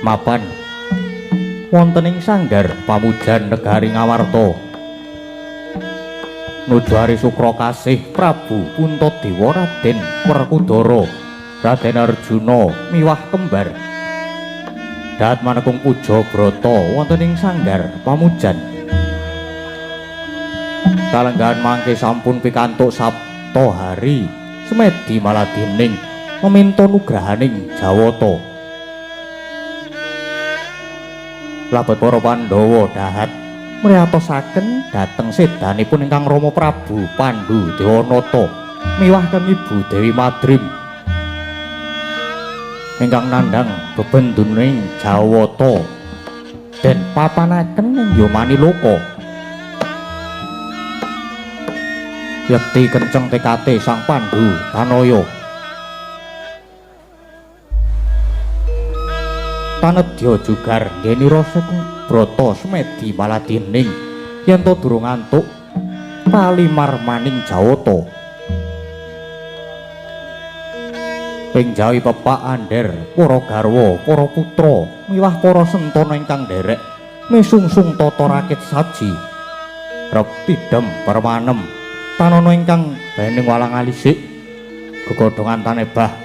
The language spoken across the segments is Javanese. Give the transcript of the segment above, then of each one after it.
Mapan wonten ing sanggar pamujan negari Ngawarta nuju Ari Sukra kasih Prabu Puntadewa Raden Werkudara Raden Arjuna miwah kembar dahat manekung puja brata wonten ing sanggar pamujan kalenggahan mangke sampun pikantuk sapta hari semedi maladining meminta nugrahaning Jawata labet para Pandhawa dahat mriyatosaken dhateng sedanipun ingkang Rama Prabu Pandhu Dewanata miwah kang Ibu Dewi Madrim ingkang nandhang bebenduning Jawata den papanaken ing Yomaniloka yekti kenceng tekate Sang Pandhu Tanaya tanedya jugar ngeni rasa Brata Semedi Maladining yen to durung antuk Palimarmaning Jawata. Ing jawi pepak andher para garwa, para putra miwah para sentana ingkang nderek misungsung tata rakit saji rep pidhem permanem tanana ingkang bening walang alisik gegodhongan tanebah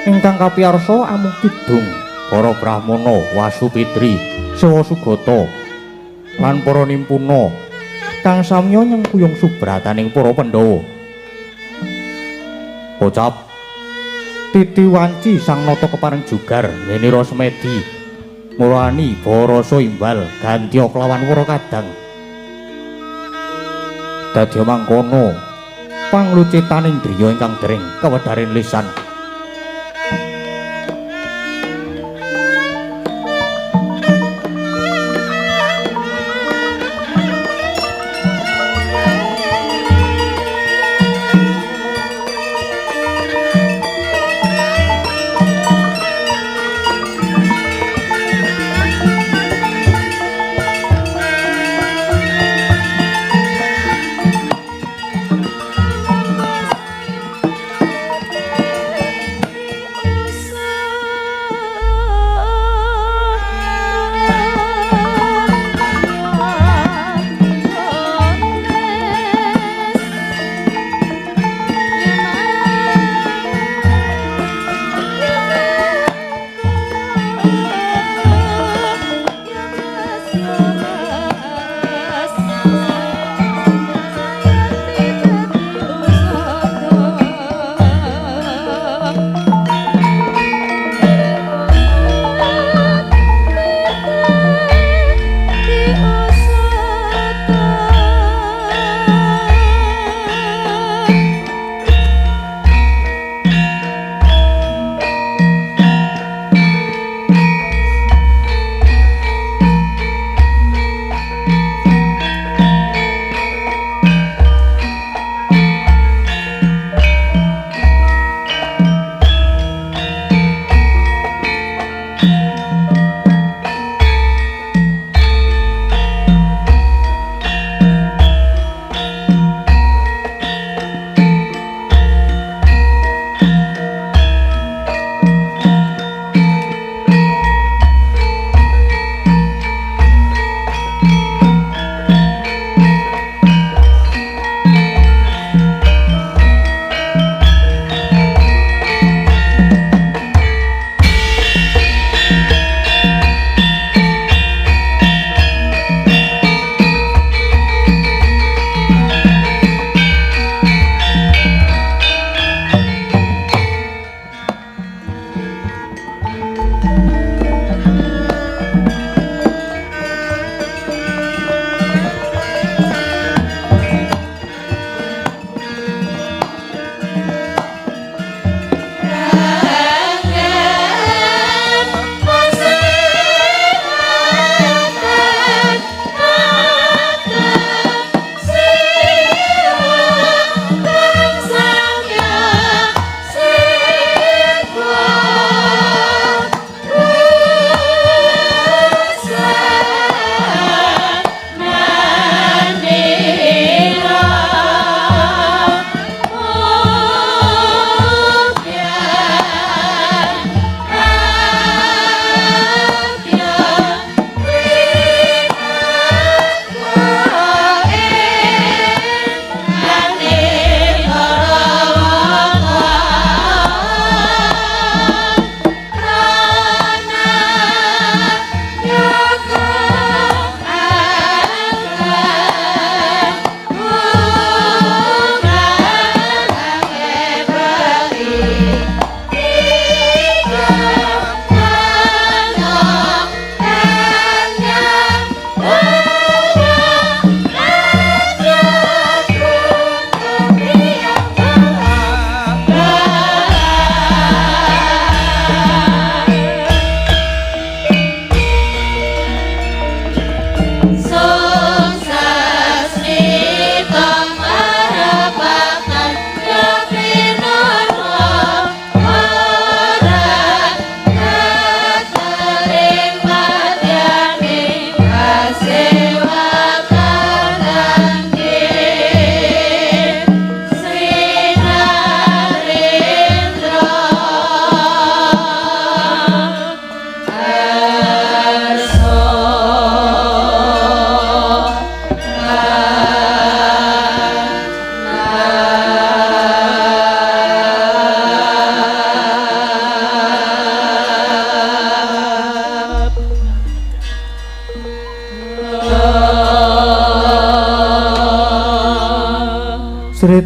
ingkang kapiyarsa amung kidung para brahmana Wasupitri Sewa Sugata lan para nimpuna kang samya nyengkuyung subrataning para Pandhawa. Pocap Titi wanci sang nata kepareng jugar Yenira Semedi mulani barasa imbal gantya kelawan wara kadang. Dadi mangkono panglucitaning driya ingkang dering kawedharing lisan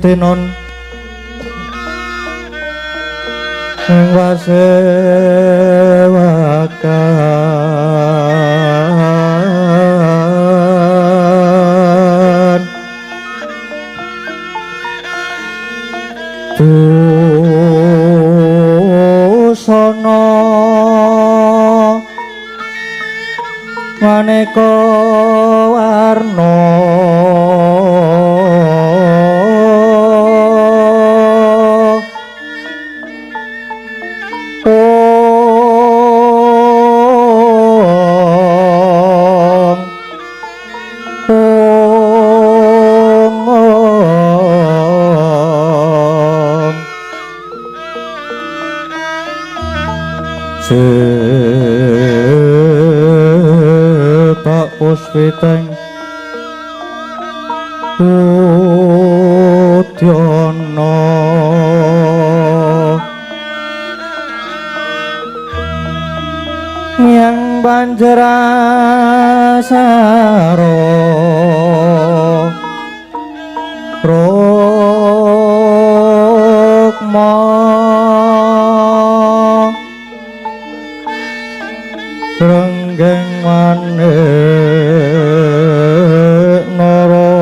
tinon ing wasewakan busana maneka warna sepak puspiteng Udyono yang banjir asaro rukma renggeng manik nara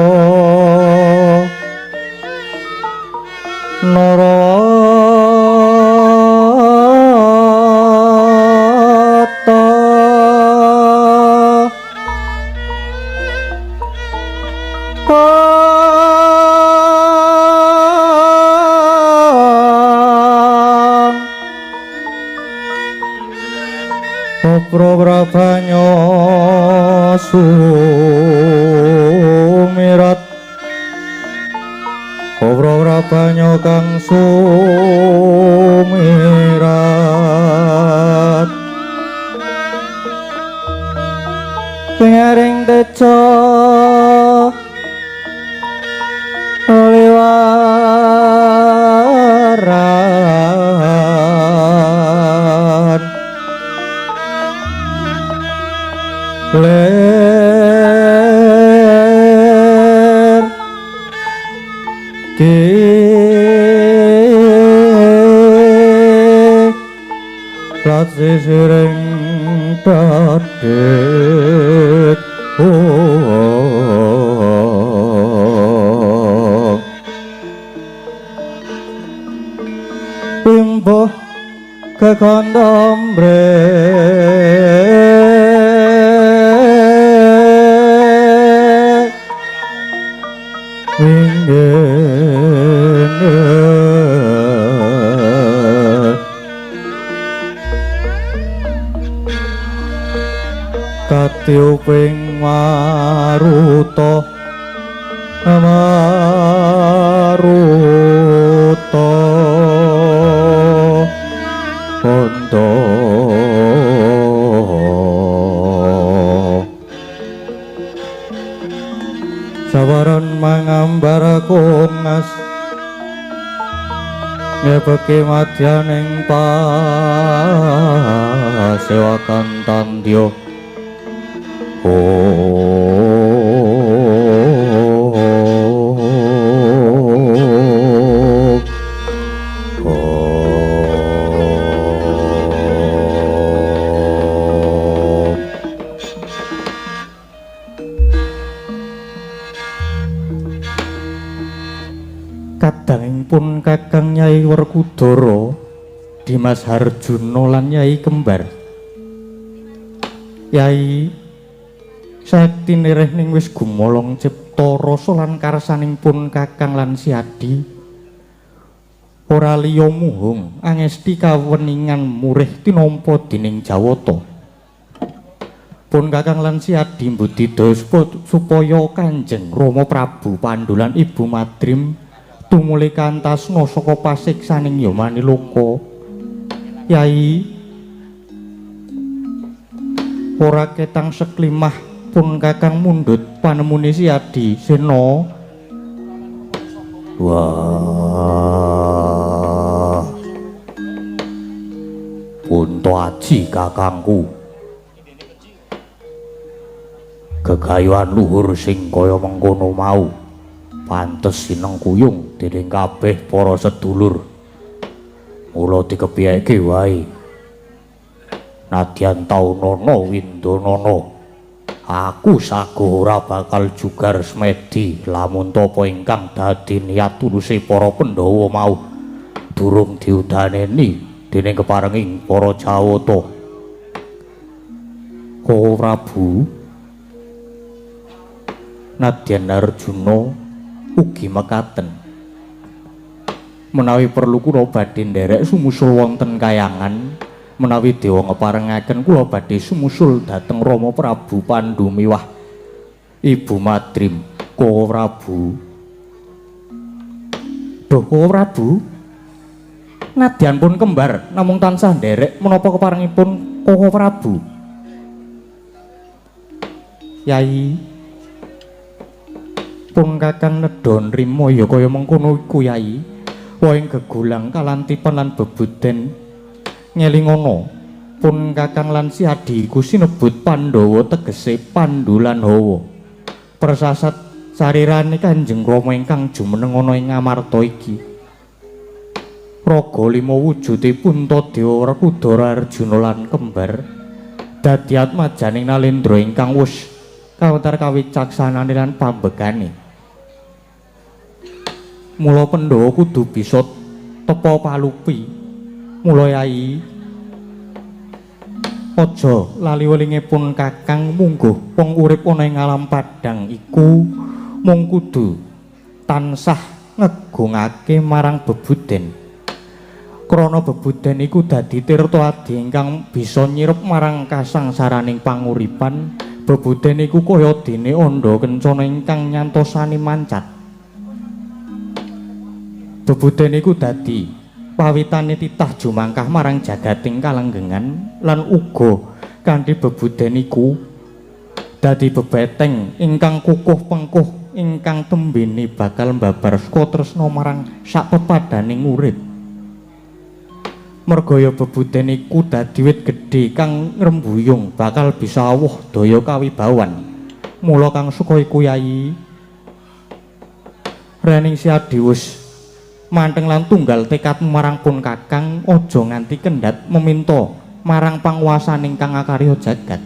Prabanya sumirat Prabanya kang sumirat pengaring teca liwaran ler ki lat sisireng dadek pimbuh kekondom katiuping maruta bondo sawaran mangambar kungas ngepeki madyaning pasewakan tandya kadangipun Kakang Nyai Werkudara Dimas Harjuna lan Nyai Kembar Yai sakti nirih ning wis gumolong cipta rasa lan karsanipun Kakang lan Siadi ora liya muhung angesti kaweningan murih tinampa dening Jawata pun Kakang lan Siadi mbudidaya supaya Kanjeng Rama Prabu Pandhu lan Ibu Madrim tumuli kantasna saka pasiksaning Yamaniloka Yai ora ketang seklimah pun Kakang mundhut panemune Siadi Sena wah Punta Aji kakangku gegayuhan luhur sing kaya mengkono mau pantes sineng kuyung dening kabeh para sedulur. Mula dikepiyake wae. Nadyan taunana windanana. Aku saguh ora bakal jugar smedi lamun tapa ingkang dadi niat tuluse para Pandhawa mau durung diudaneni dening keparenging para Jawata. Kowe Prabu, nadyan Arjuna ugi mekaten. Menawi perlu kula badhe nderek sumusul wonten kayangan, menawi dewa ngeparengaken kula badhe sumusul dhateng Rama Prabu Pandhu miwah Ibu Madrim. Kowe Prabu. Duh kowe Prabu, nadyan pun kembar namung tansah nderek menapa keparengipun kowe Prabu? Yai, pun kakang nedha nrimo ya kaya mengkono iku Yai. Woing gegulang kalantipan lan bebuden ngelingana pun kakang lan si adi iku sinebut Pandhawa tegese Pandhu lan Hawa. Persasat sarirane Kanjeng Rama ingkang jumeneng ana ing Ngamarta iki. Raga lima wujude Puntadewa Werkudara Arjuna lan kembar dadi atmajaning Nalendra ingkang wus kawentar kawicaksanane lan pambegane. Mula Pandhawa kudu bisa tepa palupi. Mula Yai, aja lali welingipun Kakang mungguh wong urip ana ing alam padhang iku mung kudu tansah ngegungake marang bebuden. Krana bebuden iku dadi tirta adi ingkang bisa nyirep marang kasangsaraning panguripan. Bebuden iku kaya dene andha kencana ingkang nyantosani mancat. Bebuden iku dadi pawitane titah jumangkah marang jagating kalenggengan lan uga kanthi bebuden iku dadi bebeteng ingkang kukuh pengkuh ingkang tembene bakal mbabar saka tresna marang sak pepadaning urip. Mergaya bebuden iku dadi wit gedhe kang ngrembuyung bakal bisa awuh daya kawibawan. Mula kang suka iku Yai, rening si adi wis manteng lan tunggal tekad marang pun Kakang, aja nganti kendhat meminta marang panguwasaning kang akarya jagat.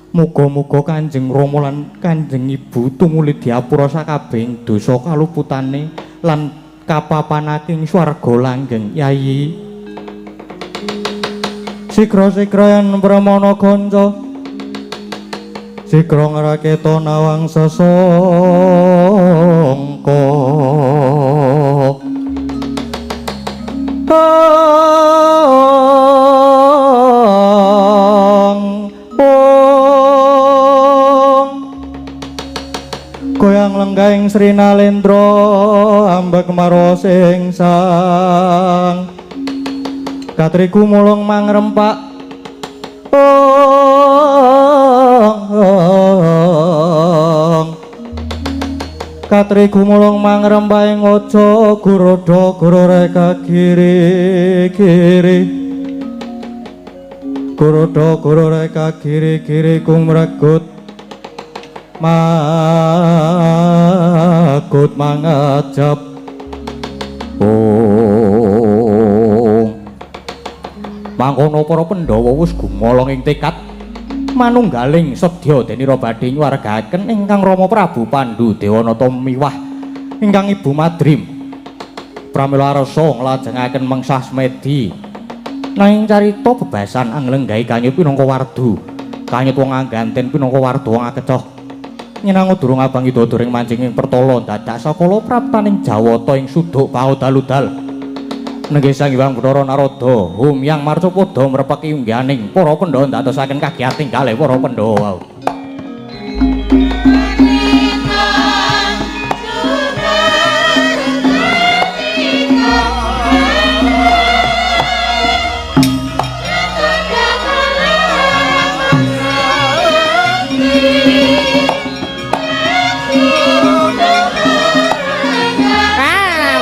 Muga-muga Kanjeng Rama lan Kanjeng Ibu tumuli diapura sakabehing dosa kaluputane lan kapapanaking swarga langgeng Yai. Sigra-sigra yen pramana kanca, sigra ngraketa nawang sesangka. Goyang lenggahing Sri Nalendra ambek marwa sing sang. Katriku mulung mangrempak Katriku mulung mangrempak ing aja Guruda Gurureka giri-giri. Guruda Gurureka giri-giri kumregut magut mangajab. Mangkono para Pandhawa wis gumolong ing tekad manunggaling sedya denira badhe nyuwargaken ingkang Rama Prabu Pandhu Dewanata miwah ingkang Ibu Madrim pramila rasa nglajengaken mengsah smedi nanging carita bebasan anglenggahi kanyut pinangka wardu kanyut wong angganten pinangka wardu wong akecoh nyenangu durung abang idodoring mancing ing pertala dadak sakala praptaning Jawata ing suduk paudal-udal. Nenggih Sang Hyang Bathara Narada humyang marcapada mrepeki ungganing para Pandhawa ndadosaken kagiyating kalih para Pandhawa. Ah,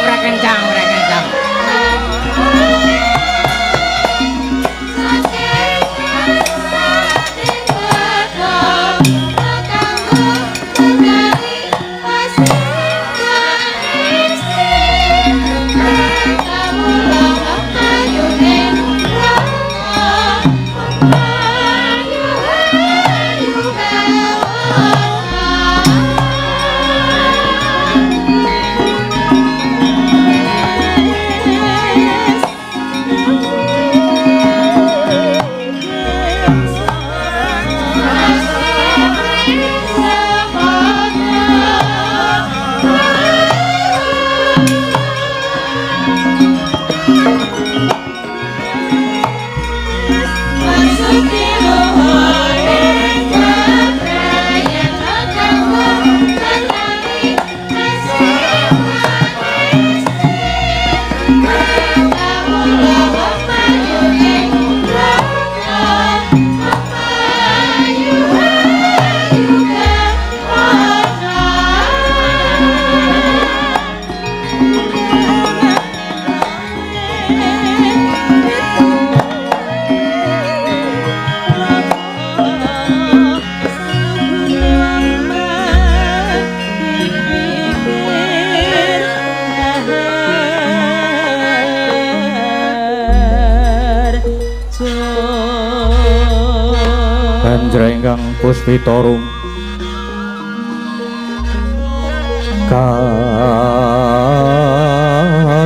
Ingkang Puspitorum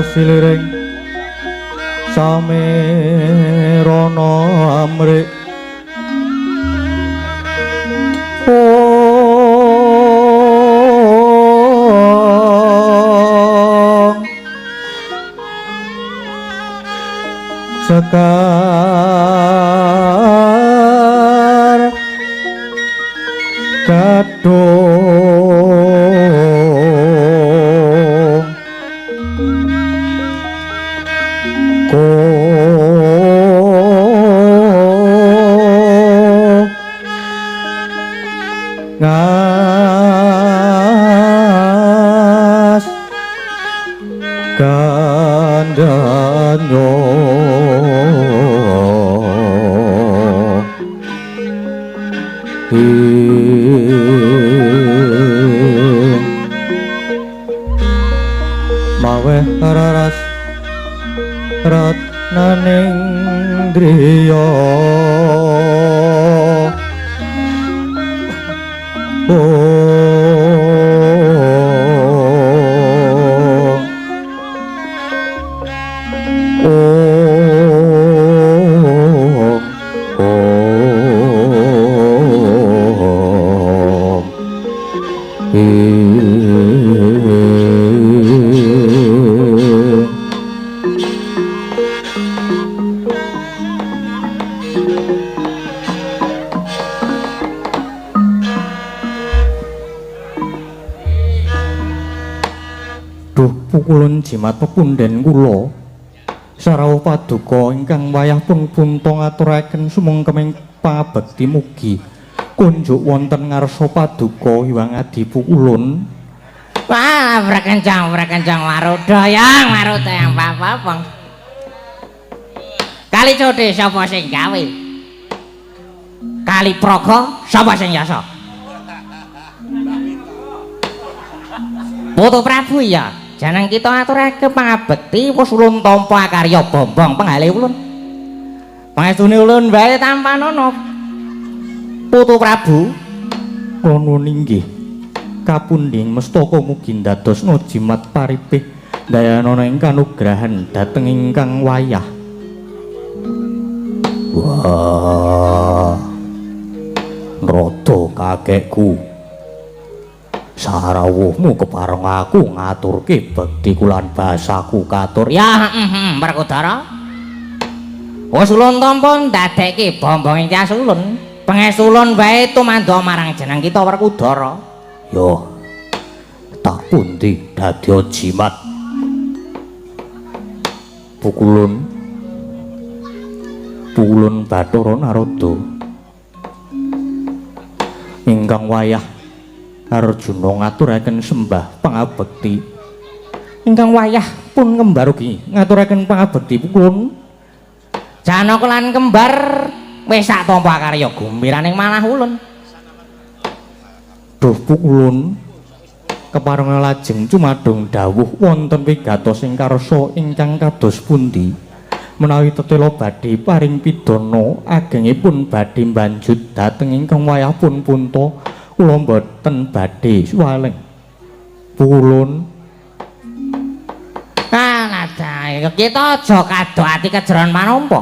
kasiliring samirana amrik sekar kadung ko ngas kandanyo maweh raras ratnaning driya pukulun jimat pepunden kula sarau paduka ingkang wayah pun punta ngaturaken sumengkeming pangabekti mugi kunjuk wonten ngarsa paduka Hyang Adi Pukulun. Wah, berkencang marudayang marutayang papapeng. Kali codhe sapa sing gawe? Kali praga sapa sing yasa? Putu Prabu ya. Janang kita aturake pangabekti wis ulun tampa karya bombong penggale ulun. Pangestune ulun bae tampanono. Putu Prabu, kula nuwun inggih. Kapundhing mestaka mugi ndadosna jimat paripih dayanana ing kanugrahan dhateng ingkang wayah. Wah. Rada kakekku. Sarawuhmu kepareng aku ngaturke bekti kulan basaku katur. Ya, Werkudara. Wis ulun tampa ndadekke bombong ing tias ulun. Pangestu ulun wae tumandha marang jeneng kita Werkudara. Yo. Tak pundi dadi jimat. Pukulun Bathara Narada. Ingkang wayah Arjuna ngaturaken sembah pangabekti. Ingkang wayah pun kembar ugi ngaturaken pangabekti Pukulun. Janaka lan kembar wis sak tampa karya gumbiraning manah ulun. Duh Pukulun, kepareng lajeng cumadung dawuh wonten wigatos ing karsa ingkang kados pundi menawi tetela badhe paring pidana agengipun badhe mbanjut dhateng ingkang wayah pun punta. Kula mboten badhe suwaling. Pukulun. Kita aja kado ati kejeron manampa.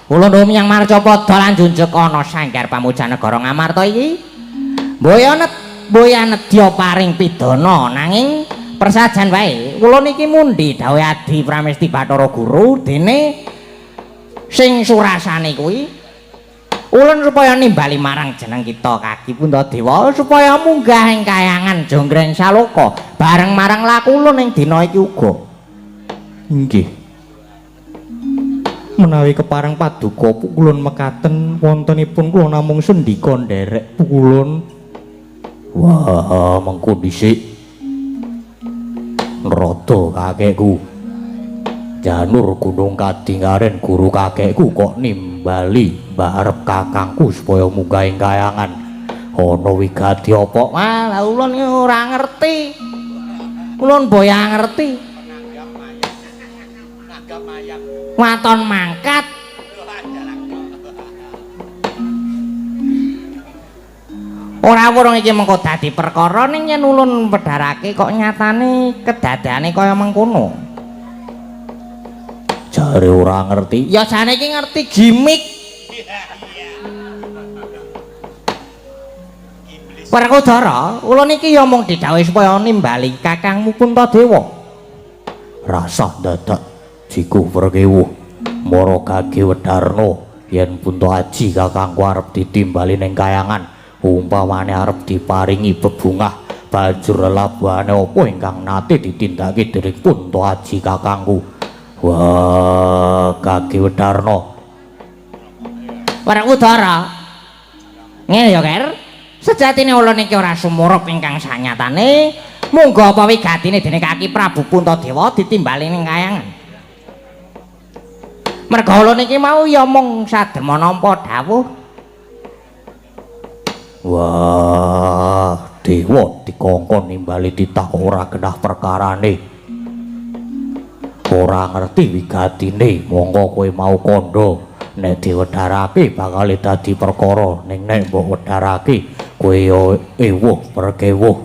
Kula nyang marcapada lan junjuk ana sanggar pamujanegara Ngamarta iki. Boya nedya paring pidana nanging Persajan wae, kula niki mundi dawuh Adi Pramesti Bathara Guru dene sing surasane kuwi ulun supaya nimbali marang jeneng kita Kaki Puntadewa supaya munggah ing kayangan Jonggreng Saloka bareng marang laku ulun ing dina iki uga. Inggih. Menawi kepareng paduka pukulun mekaten wontenipun kula namung sendika nderek pukulun. Wah, mengko dhisik Nrada kakekku. Janur Gunung Kadingaren guru kakekku kok nimbali mbarep kakangku supaya munggah ing kayangan. Ana wigati apa? Wah, ulun ora ngerti. Ulun boya ngerti. Waton mangkat. Ora wurung iki mengko dadi perkara ning yen ulun pedharake kok nyatane kedadane kaya mengkono. Jare ora ngerti. Ya jane iki ngerti gimik. Werkudara, ulun iki ya mung didhawuhi supaya nimbali kakangmu Puntadewa. Rasah dadak jiku perkewuh mara Gage Wedarna yen Punta Aji kakangku arep ditimbali ning kayangan. Umpamane arep diparingi bebungah banjur lelabuhane apa ingkang nate ditindakake dening Punta Aji kakangku. Wah, Gage Wedarna. Werkudara. Ngene ya, Ker. Sejatine ulun iki ora sumurup ingkang sanyatane, munggo apa wigatine dening Kaki Prabu Puntadewa ditimbali ning kayangan. Merga ulun iki mau ya mung sadema nampa dawuh. Wah, dewa dikongkon nimbali titah ora genah perkarane. Ora ngerti wigatine, monggo kowe mau kandha nek diwedharake bakal dadi perkara ning nek mbok wedharake kowe yo ewuh perkewuh.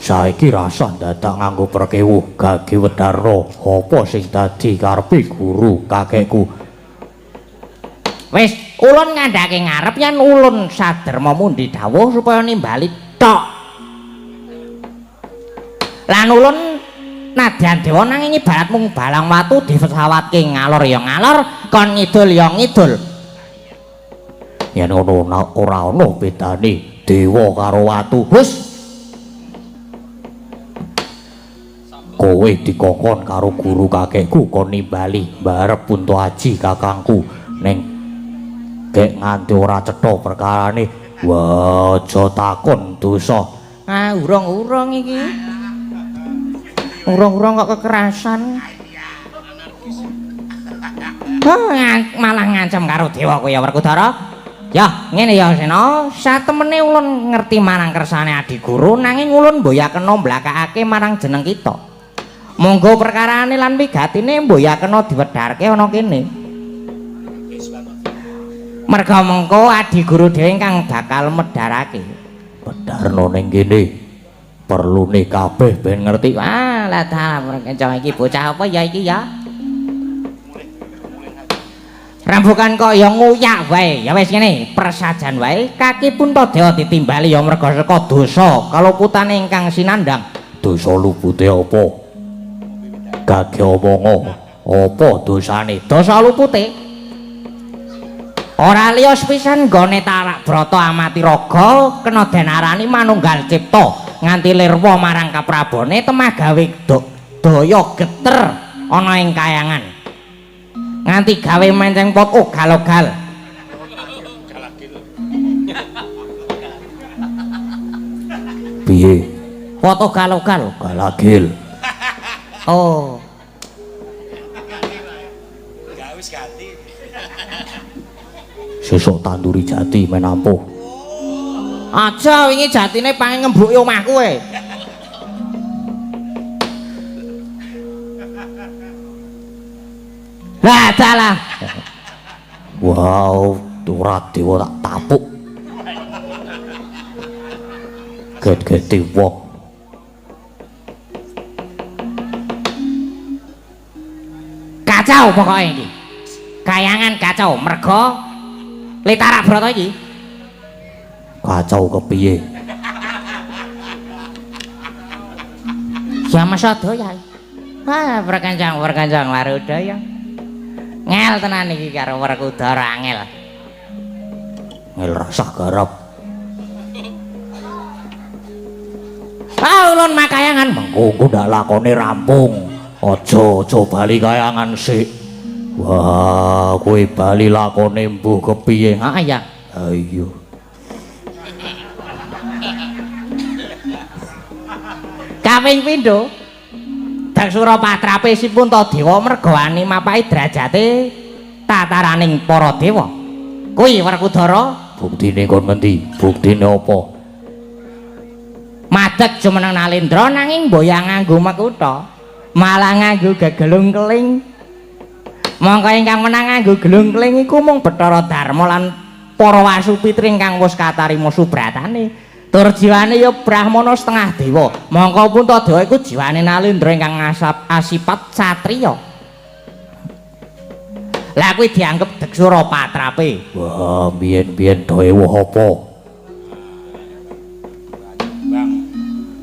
Saiki rasah dadak nganggo perkewuh Gage Wedarna, apa sing dadi karepe guru kakekku? Wis, ulun ngandhake ngarep yen ulun saderma mundi dawuh supaya nimbali tok. Lan ulun nadyan dewa nanging ibarat mung balang watu difesawatke ngalor ya ngalor, kon ngidul ya ngidul. Yen ngono ora ana bedane dewa karo watu. Hus. Kowe dikongkon karo guru kakekku kon nimbali mbarep Punta Aji kakangku ning gek nganti ora cetha perkarane. Wah, aja takon dosa. Ah, urung-urung iki. Urung-urung kok kekerasan. Malah ngancam karo dewa kowe ya Werkudara. Ya, ngene ya Sena, satemene ulun ngerti marang kersane Adi Guru nanging ulun mboya kena mblakakake marang jeneng kita. Monggo perkarane lan wigatine mboya kena diwedharke ana kene. Merga mengko Adi Guru dhewe kang bakal medharake. Medharno ning kene perlune kabeh ben ngerti. Wah, lah dalam kencang iki bocah apa ya iki ya? Rambukan kok ya nguyak wae. Ya wis ngene, persajan wae Kaki Puntadewa ditimbali ya merga saka dosa kaluputane ingkang sinandang. Dosa lupute apa? Gage omong apa dosane? Dosa lupute ora liya sepisan nggone Tarak Brata amati raga kena denarani manunggal cipta nganti lirwa marang kaprabone temah gawe daya geter ana ing kayangan nganti gawe menceng pot ugal-ugal. Piye? Pot ugal-ugal Galagil. oh Sesuk tanduri jati menampuh. aja wingi jatine pengen ngembuki omahku kowe. Lah dalah. Wow, ora dewa tak tapuk. Get-gete wong. Kacau pokoknya iki. Kayangan kacau merga Tarak Brata iki. Kacau kepiye? Sama sadaya. Wah, perkencang Marudaya. Ngel tenan iki karo Werkudara angel. Ngel rasah garap. Ulun makayangan Mengko ndak lakone rampung. Aja bali kayangan sik. Wah, kowe bali lakone mbuh kepiye? Ha ya. Ayo. Kaping pindho Daksura patrape si Puntadewa merga wani mapai derajate tataraning para dewa. Kuwi Werkudara, Buktine kon ngendi? Buktine apa? madeg jumeneng Nalendra nanging mboyang nganggo makutha, malah nganggo gegelung keling. Mangka ingkang menang nganggo gelung keling iku mung Bathara Darma lan para Wasupitri ingkang wis katarima subratane. Tur jiwane ya Brahmana setengah dewa. Mangka Puntadewa iku jiwane Nalendra ingkang asipat satriya. Lah kuwi dianggep Daksura patrape. Wah, biyen-biyen do ewuh apa?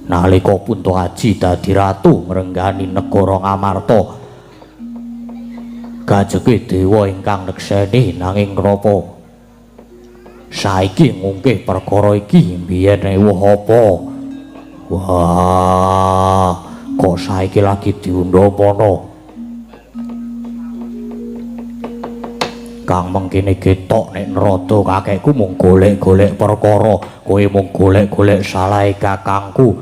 Nalika Puntahaji dadi ratu ngrenggani negara Ngamarta, kajeke dewa ingkang nekseni nanging napa? Saiki ngungkih perkara iki biyen ewuh apa? Wah, kok saiki lagi diundha mono? Kang mengkene ketok nek nerada kakekku mung golek-golek perkara, kowe mung golek-golek salahe kakangku.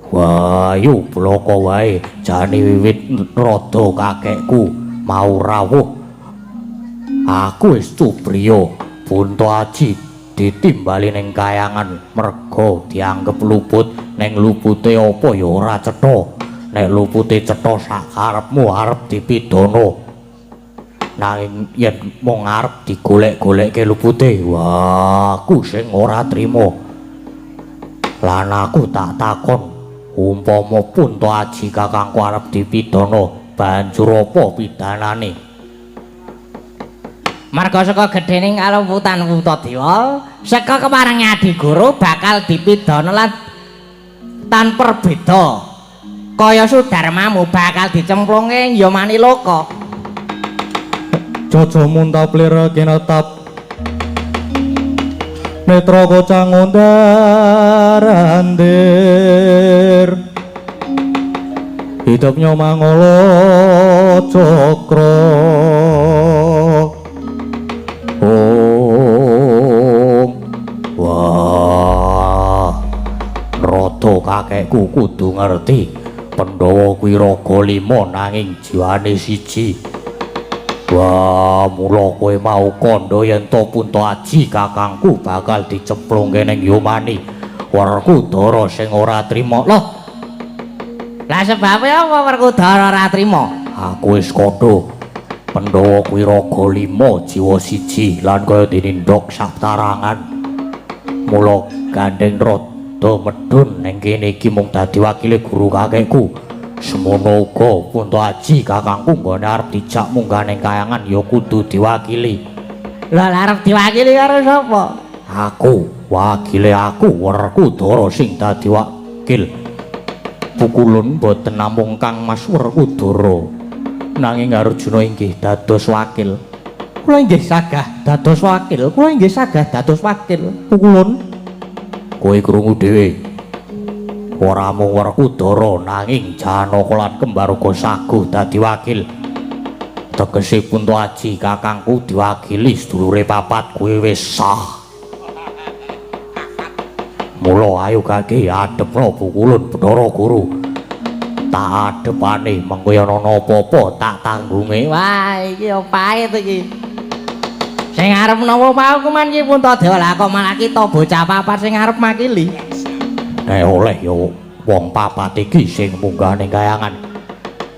Wah, yu bloko wae jane wiwit nerada kakekku mau rawuh. Aku wis cubriya Puntahaji ditimbali ning kayangan merga dianggep luput. Ning lupute apa ya ora cetha. Nek lupute cetha sak karepmu arep dipidana. Nanging yen mung arep digolek-golekke lupute, wah aku sing ora trima. Lan aku tak takon, umpama Puntahaji kakangku arep dipidana, banjur apa pidanane? Marga saka gedhening kalumputan Puntadewa, saka kepareng Adi Guru bakal dipidana lan tanpa beda. Kaya Sudarmamu bakal dicemplunge Yomani Loka. Jaja muntaplir kinetap netra kocang ondarandir hidupnya mangolo cokro om. Wah, rada kakekku kudu ngerti Pandhawa kuwi raga 5 nanging jiwane siji. Wah, mula kowe mau kandha yen to Puntahaji kakangku bakal dicemplungke ning Yomani. Werkudara sing ora trima. Loh. Lah sebabe apa Werkudara ora trima? Aku wis kandha. Pandhawa kuwi raga 5 jiwa siji lan kaya dinindok saptarangan. Mula gandeng rada medhun ning kene iki mung dadi wakile guru kakekku. Semono uga Puntahaji kakangku nggone arep dijak munggah ning kayangan ya kudu diwakili. Lah arep diwakili karo sapa? Aku, wakile aku Werkudara sing dadi wakil. Pukulun boten namung Kang Mas Werkudara. Nanging Arjuna inggih dados wakil. Kula inggih sagah dados wakil. Kula inggih sagah dados wakil. Pukulun. Kowe krungu dhewe. Ora mung Werkudara nanging Janaka lan kembar uga saguh dadi wakil. Tegese Puntahaji kakangku diwakili sedulure papat kuwi wis sah. Mula ayo kaki adepno Pukulun Bathara Guru. Tak adepane mengko yen ana apa-apa tak tanggunge. Wah, iki yo pahit iki. Sing arep napa mau kuman iki Puntadewa lah kok malah kita bocah papat sing arep makili. Nek oleh yo wong papat iki sing munggah ning kayangan.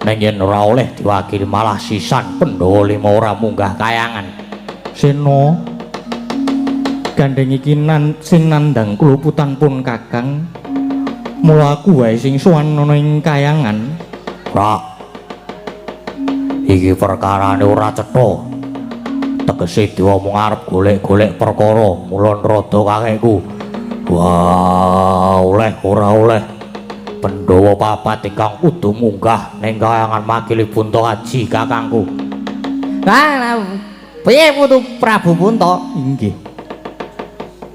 Nek yen ora oleh diwakili malah sisan Pandhawa 5 ora munggah kayangan. Sena gandeng iki sing nandhang kluputan pun Kakang. Mula aku wae sing sowan ana ing kayangan. Rak. Iki perkarane ora cetha. Tegese diomong arep golek-golek perkara, mula rada kakekku. Wah, oleh ora oleh. Pandhawa papat ingkang kudu munggah ning kayangan makili Punta Aji kakangku. Lah piye Putu Prabu Punta? Inggih.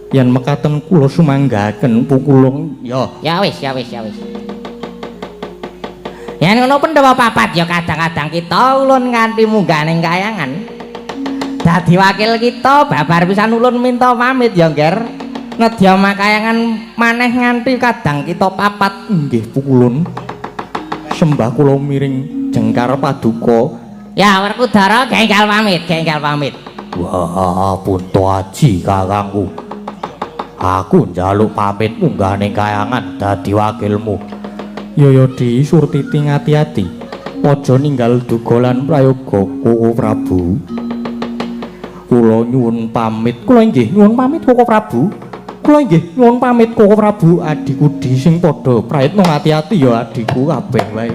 Yen mekaten kula sumanggaken pukulung ya. Ya wis. Yen ngono Pandhawa papat ya kadang-kadang kita ulun nganti munggah ning kayangan. Dadi wakil kita babar pisan ulun minta pamit ya, Nger. Nedya makayangan maneh nganti kadang kita papat. Nggih pukulun. Sembah kula miring jengkar paduka. Ya Werkudara genggal pamit. Wah, Punta Aji kakangku. Aku njaluk pamit munggah ning kayangan dadi wakilmu. Ya Di Surtiti ngati-ati. Aja ninggal duga lan prayoga Koko Prabu. Kula nyuwun pamit. Kula inggih nyuwun pamit Koko Prabu. Kula inggih nyuwun pamit Koko Prabu, adikku Di sing padha praitna ngati-ati ya adikku kabeh wae.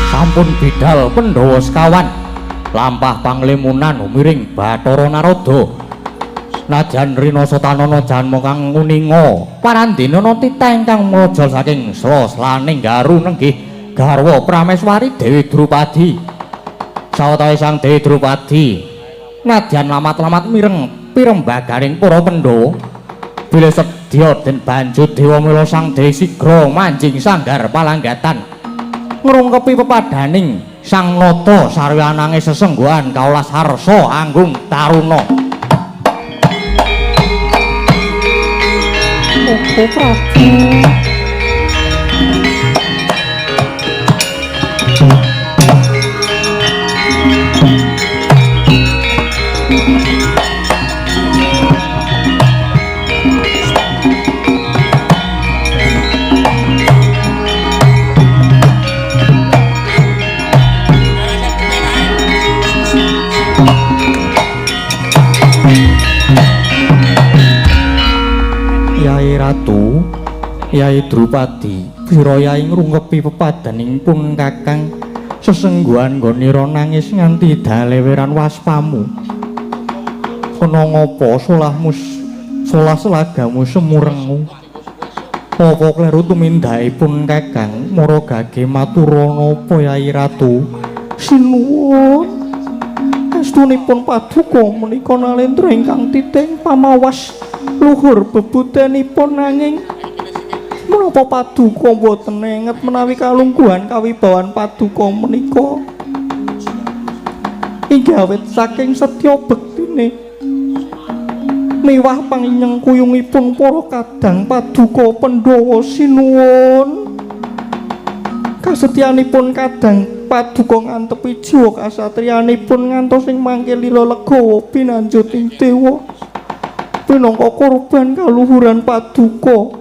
Sampun bidal Pandhawa sekawan lampah panglimunan umiring Bathara Narada. Najan Rina Sotanana janma kang nguninga parandinana titah ingkang mlajal saking slaslaning garu nenggih garwa Prameswari Dewi Drupadi. Sawetawis Sang Dewi Drupadi nadyan lamat-lamat mireng pirembaganing para Pandhawa bilih sedya den banjut Dewa Mila Sang Dewi sigra manjing sanggar palanggatan ngrungkepi pepadaning Sang Nata sarwi anange sesengguhan kaulas harsa anggung taruna. Koko Prabu. Yai Ratu, Yai Drupadi, pira yai ngrungkepi pepadaning pun kakang sesengguhan nggonira nangis nganti daleweran waspamu. Kena ngapa solah selagamu semurengu? Apa kleru tumindakipun kakang mara gage matura napa Yai Ratu? Sinuwun astunipun paduka menika nalendra ingkang titing pamawas luhur bebutenipun nanging menapa paduka boten nenget menawi kalungguhan kawibawan paduka menika inggih awit saking setya bektine miwah panginyeng kuyungipun para kadang paduka Pandhawa sinuwun kasetyanipun kadang paduka ngantepi jiwa kasatriyanipun ngantos ing mangke lila legawa pinanjut ing dewa. Pinangka korban kaluhuran paduka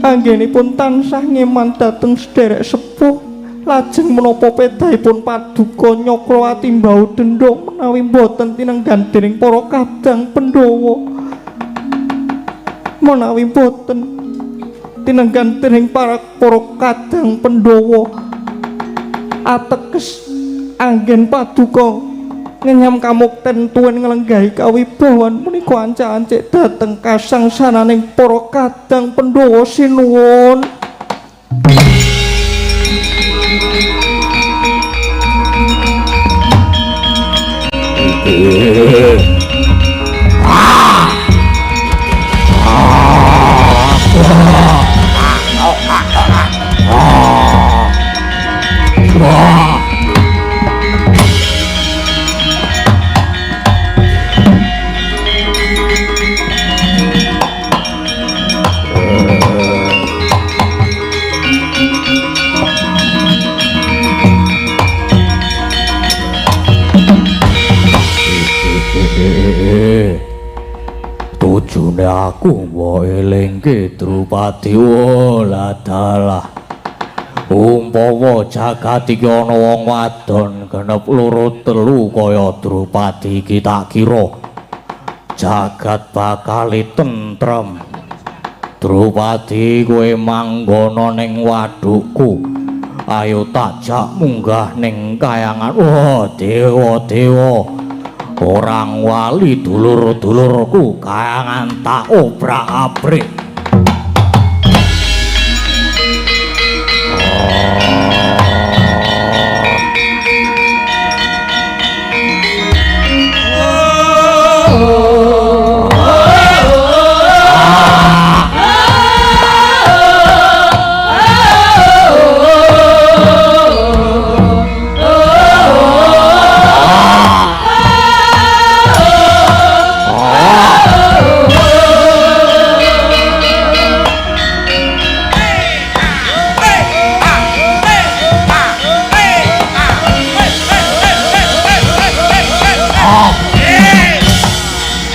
anggenipun tansah ngeman dhateng sederek sepuh. Lajeng menapa pedahipun paduka nyokro atimbau denda menawi boten tinenggan dening para kadang Pandhawa. Menawi boten tinenggan dening para kadang Pandhawa ateges anggen paduka ngenyam kamukten tuwin nglenggahi kawibawan punika anca-ancik dhateng kasangsananing para kadang Pandhawa sinuwun. Tujune aku mbok elingke Drupadi waladalah. Umpama jagat iki ana wong wadon genep loro telu kaya Drupadi iki tak kira jagat bakal tentrem. Drupadi kowe manggono ning wadukku. Ayo takjak munggah ning kayangan. Oh dewa-dewa. Orang wali dulur-dulurku kayangan tak obrak-abrik.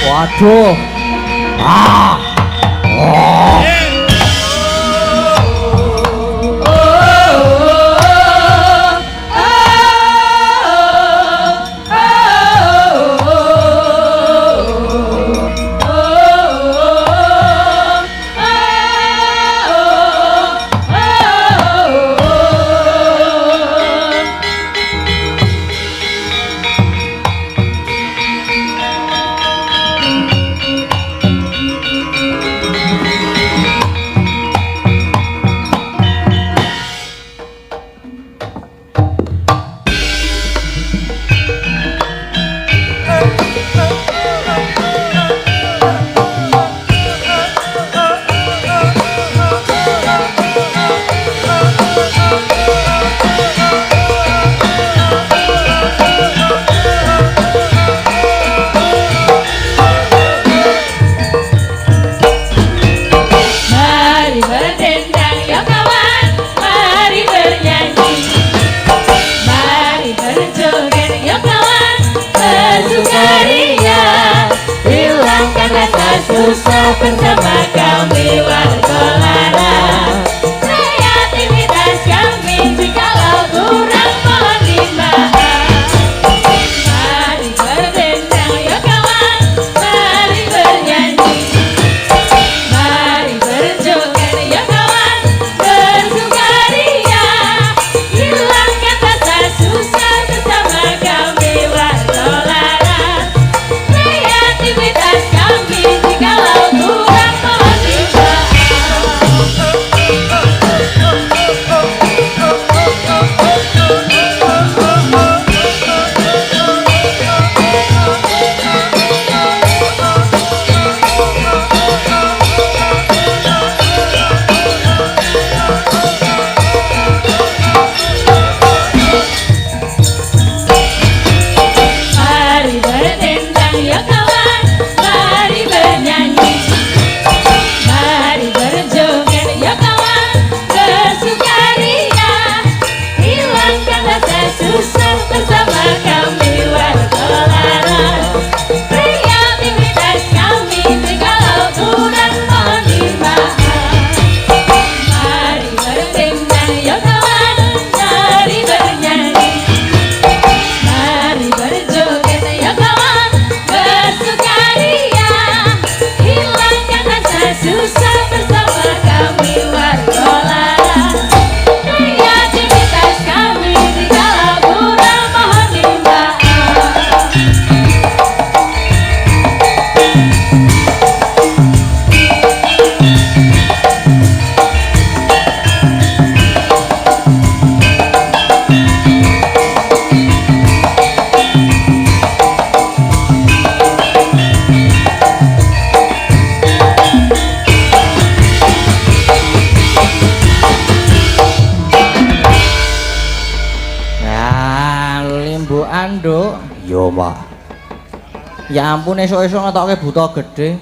Waduh. Susah bersama kami warga lara. Kreativitas kami jikalau kurang penerimaan. Mari berdendang ya kawan, mari bernyanyi, mari berjoget ya kawan, bersukaria. Hilangkan rasa susah bersama kami warga lara. Kreativitas kami jikalau kurang Ya ampun esuk-esuk ngetokke buta gedhe.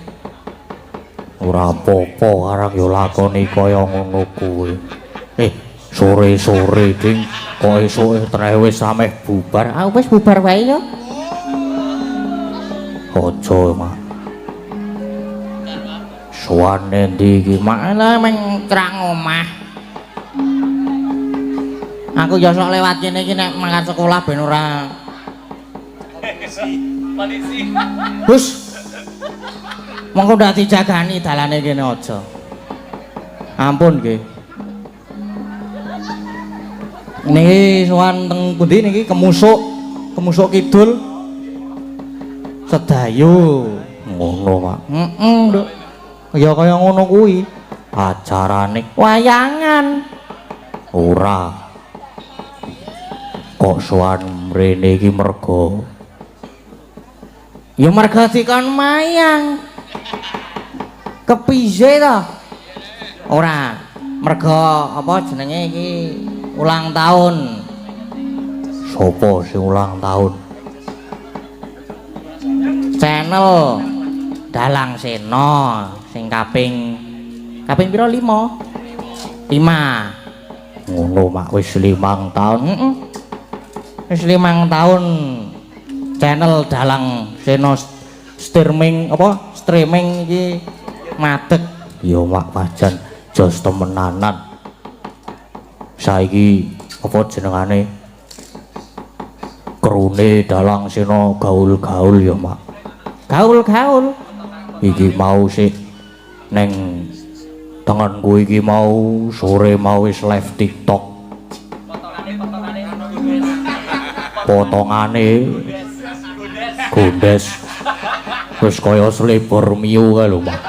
Ora apa-apa arang yo lakoni kaya ngono kuwi. Sore-sore ding kok esuke trewis sameh bubar. Ah wis bubar wae ya. Aja, Mak. Suwane ndi iki, Mak? Lah meng krang omah. Aku ya sok lewat kene iki nek mangkat sekolah ben ora polisi. Bus. Monggo ndak dijagani dalane kene aja. Ampun nggih. Niki sowan teng pundi niki Kemusuk Kidul. Sedayu. Ngono, Mak. Nduk. Ya kaya ngono kuwi. Acarane Wayangan. ora. Kok sowan mrene iki merga Ya merga dikon mayang. Kepiye to? Ora, merga apa jenenge iki ulang tahun. sapa sing ulang tahun? Channel Dalang Sena sing kaping pira 5? 5. Ngono, Mak, wis 5 tahun. Wis 5 tahun channel Dalang Sena streaming iki madeg. Ya, Mak, pajan jos temenanan. Saiki apa jenengane? Krune Dalang Sena gaul-gaul ya, Mak. Gaul-gaul. Iki mau sik neng tanganku iki mau sore mau wis live TikTok. Potongane gondes wis kaya selebor miu kae lho, Mak.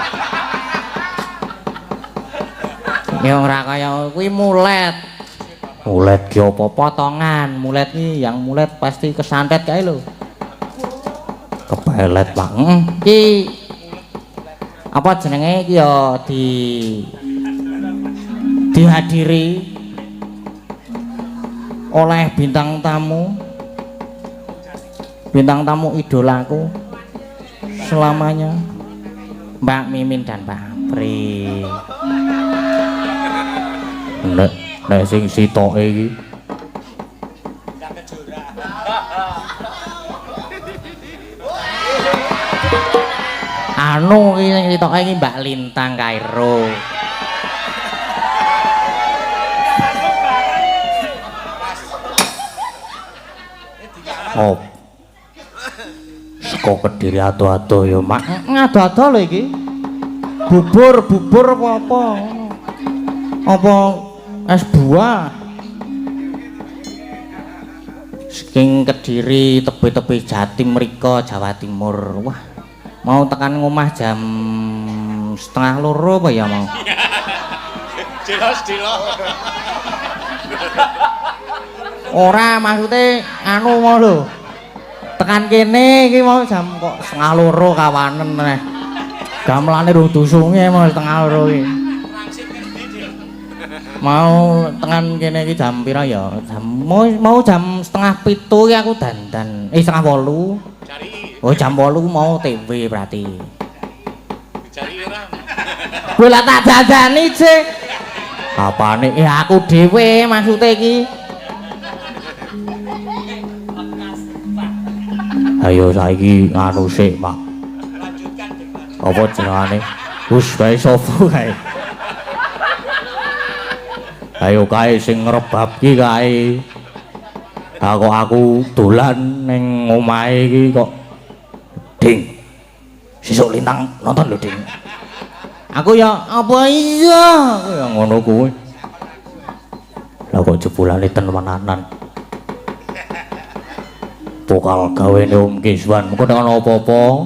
Ya ora kaya kuwi mulet. Mulet ki apa? Potongan, mulet iki yang mulet pasti kesantet kae lho. Kepelet, Pak. Iki apa jenenge iki ya dihadiri oleh bintang tamu idolaku selamanya, Mbak Mimin dan Mbak Apri. Nek sing sitoke iki anu iki sing sitoke iki Mbak Lintang Kairo. oh saka Kediri ado-ado ya, Mak. Ngado-ado lho iki. Bubur apa? Apa es buah? Saking Kediri tepi-tepi Jatim mriko Jawa Timur. Wah, mau tekan ngomah jam 1:30 apa ya mau? Jelas. Ora maksudnya anu mau lho. Tekan kene iki mau jam kok 1:30 kawanen neh. Gamelane rung dusunge mau 1:30 iki. Mau tekan kene iki jam pira ya? Mau jam 6:30 iki aku dandan. 7:30. Oh jam 8 mau TV berarti. Dicari ora. Kowe lah tak dadani sih. Apane? Ya aku dhewe maksude iki. Ayo saiki nganu sik, Mak. Apa jenengane? Wis bae sopo kae. Ayo kae sing ngrebab ki kae. Aku dolan ning omahe iki kok Ding. Sesuk Lintang nonton lho, Ding. Aku ya apa iya Ya ngono kuwi. Lah kok jebulane temenanan. Pokal gawene Om Kiswan, kok nek ana apa-apa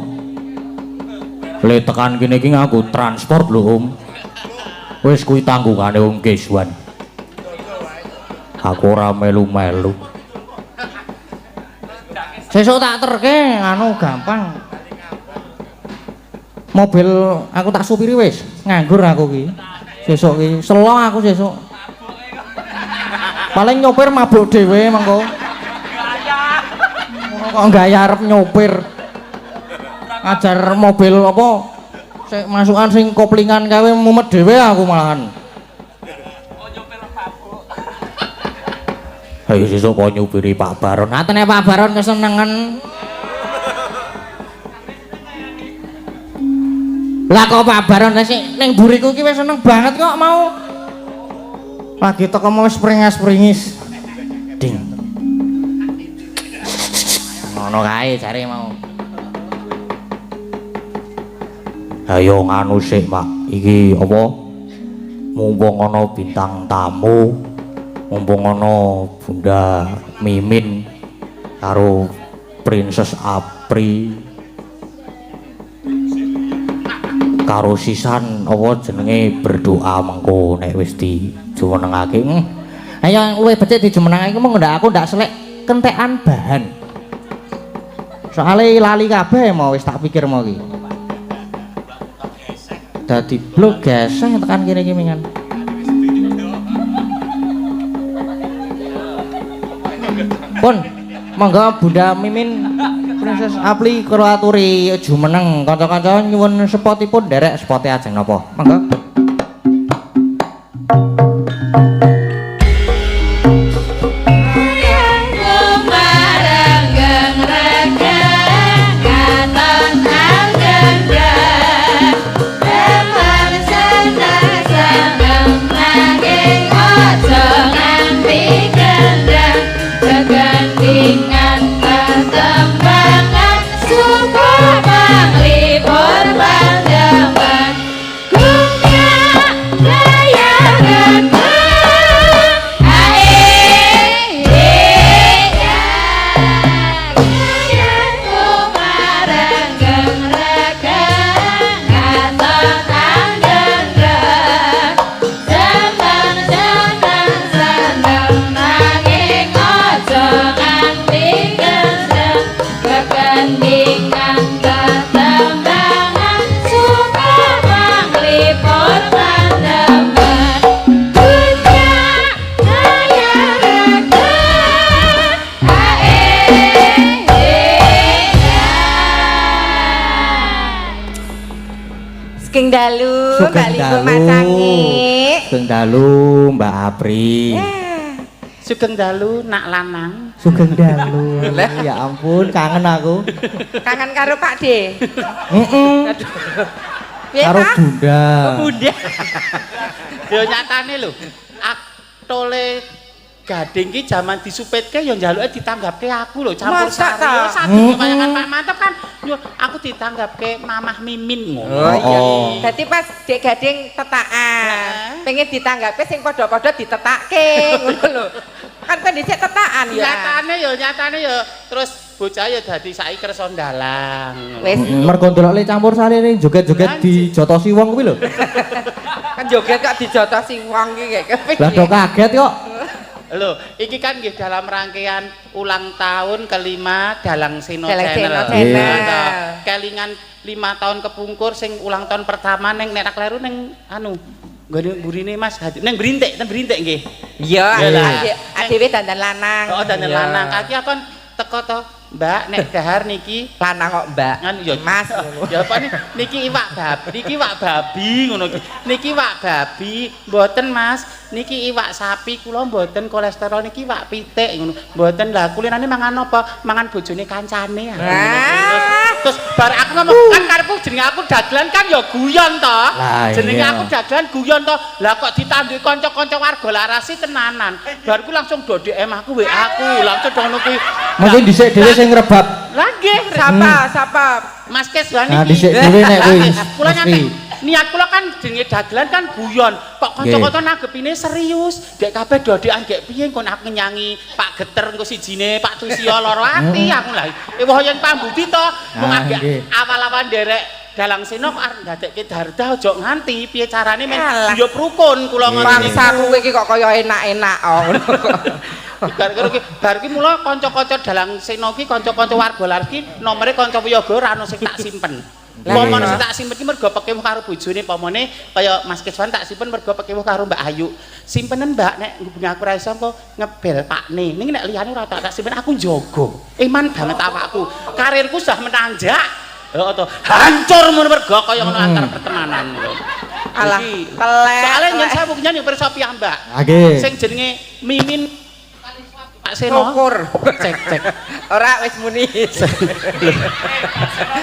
le tekan kene iki nganggo transport lho, Om. Wis kuwi tanggungane Om Kiswan. Aku ora melu-melu. sesuk tak terke anu gampang. Mobil aku tak supiri wis, nganggur aku ki. Sesuk ki selo aku sesuk. Paling nyopir mabuk dhewe mengko. Kok gaya arep nyopir. ngajar mobil apa sing masukan sing koplingan kawe mumet dhewe aku malahan. Ayo sesuk kok nyupiri Pak Baron. Ngatene Pak Baron kesenengan. Lah kok Pak Baron sih ning buriku ki wis seneng banget kok mau. Lagi teko mau springas-springis. Ding. Ngono kae jare mau. Ayo nganu sik, Mak. Iki apa? Mumpung ana bintang tamu, mumpung ana Bunda Mimin karo Princess Apri karo sisan apa jenenge berdoa mengko nek wis dijumenengake. Ayo luwih becik dijumenengake mung ndak aku ndak selek kentekan bahan. Soale lali kabeh mau wis tak pikir mau iki. Dadi blok geseng tekan kene iki mingan. Pun monggo Bunda Mimin Princess Apli karo aturi jumeneng kanca-kanca nyuwun spotipun nderek spote ajeng napa monggo. Sugeng dalu, Mbak Libu Masangi. Sugeng dalu Mbak Apri. Sugeng dalu nak lanang. Sugeng dalu. Ya ampun, kangen aku. Kangen karo Pak De. Heeh. Karo Bunda. Bunda. Yo nyatane lho. Aktole Gading ki jaman disupetke yo njaluke ditanggapke aku lho campur sari. Satu kebanyakan Pak Mantep kan yo aku ditanggapke Mamah Mimin ngono. Oh iya. Dadi pas Dek Gading tetakan, pengen ditanggapke sing padha-padha ditetakke ngono lho. Kan dhisik tetakan ya. Nyatane yo terus bocah yo dadi saiki kersa ndalang. Wis mergo ndelok campur sari ning joget-joget dijotosi wong kuwi lho. kan joget kok dijotosi wong iki kepiye. Lah do kaget kok. Loh, iki kan nggih dalam rangkaian ulang tahun kelima Dalang Seno Channel. Kelingan 5 tahun kepungkur sing ulang tahun pertama ning nek kleru ning anu nggone mburine Mas Hadi ning Brintik nggih. Iya, adewe dandan lanang. Oh, dandan lanang. Kaki akon teko to, Mbak nek dahar niki lanang kok, Mbak. Kan ya Mas. Ya apa niki iwak babi ngono iki. Niki iwak babi, mboten Mas. Niki iwak sapi kula mboten kolesterol niki iwak pitik ngono. Mboten lah kulinane mangan apa? Mangan bojone kancane. Terus bar aku ngomong kan karepku jenenge aku dagelan kan ya guyon to. Jenenge aku dagelan guyon to. Lah kok ditanduki kanca-kanca warga larasi tenanan. Bar ku langsung do DM aku WA aku langsung ngono kuwi. Mungkin dhisik dhewe sing ngrebab. Lah nggih, Siapa? Mas Keswan Nah, iki. dhisik dhewe nek kuwi. Kula nyantek niat kula kan jenenge dagelan kan guyon. Kok kanca-kanca nanggepine serius. Dek kabeh dodekan gek piye kon aku nyanyi Pak Geter engko sijine Pak Tusio loro ati aku lha. Wah yen pambudi to. Mung agak awal-awal derek Dalang Seno kok arep ndadekke Darda aja nganti piye carane men yo rukun kula ngoten iki. Bangsa kowe iki kok kaya enak-enak ngono. Bar ki mula kanca-kanca Dalang Seno ki kanca-kanca warga lar ki nomere kanca Wiyaga ora ono sing tak simpen. Pomone sing tak simpen ki mergo pekewuh karo bojone pomone kaya Mas Keswan tak simpen mergo pekewuh karo Mbak Ayu. Simpenen Mbak nek ngubungi aku ra iso engko ngebel Pakne. Ning nek liyane ora tak simpen aku njogo. Iman banget awakku. Karirku sudah menanjak. Heeh to. Hancur mun mergo kaya ngono antar pertemanan. Alah, Iki, telek. soalnya nyen sewu nyen pirsa piyambak. Nggih. Sing jenenge Mimin Pak Seno. Syukur. Cek. Ora wis muni.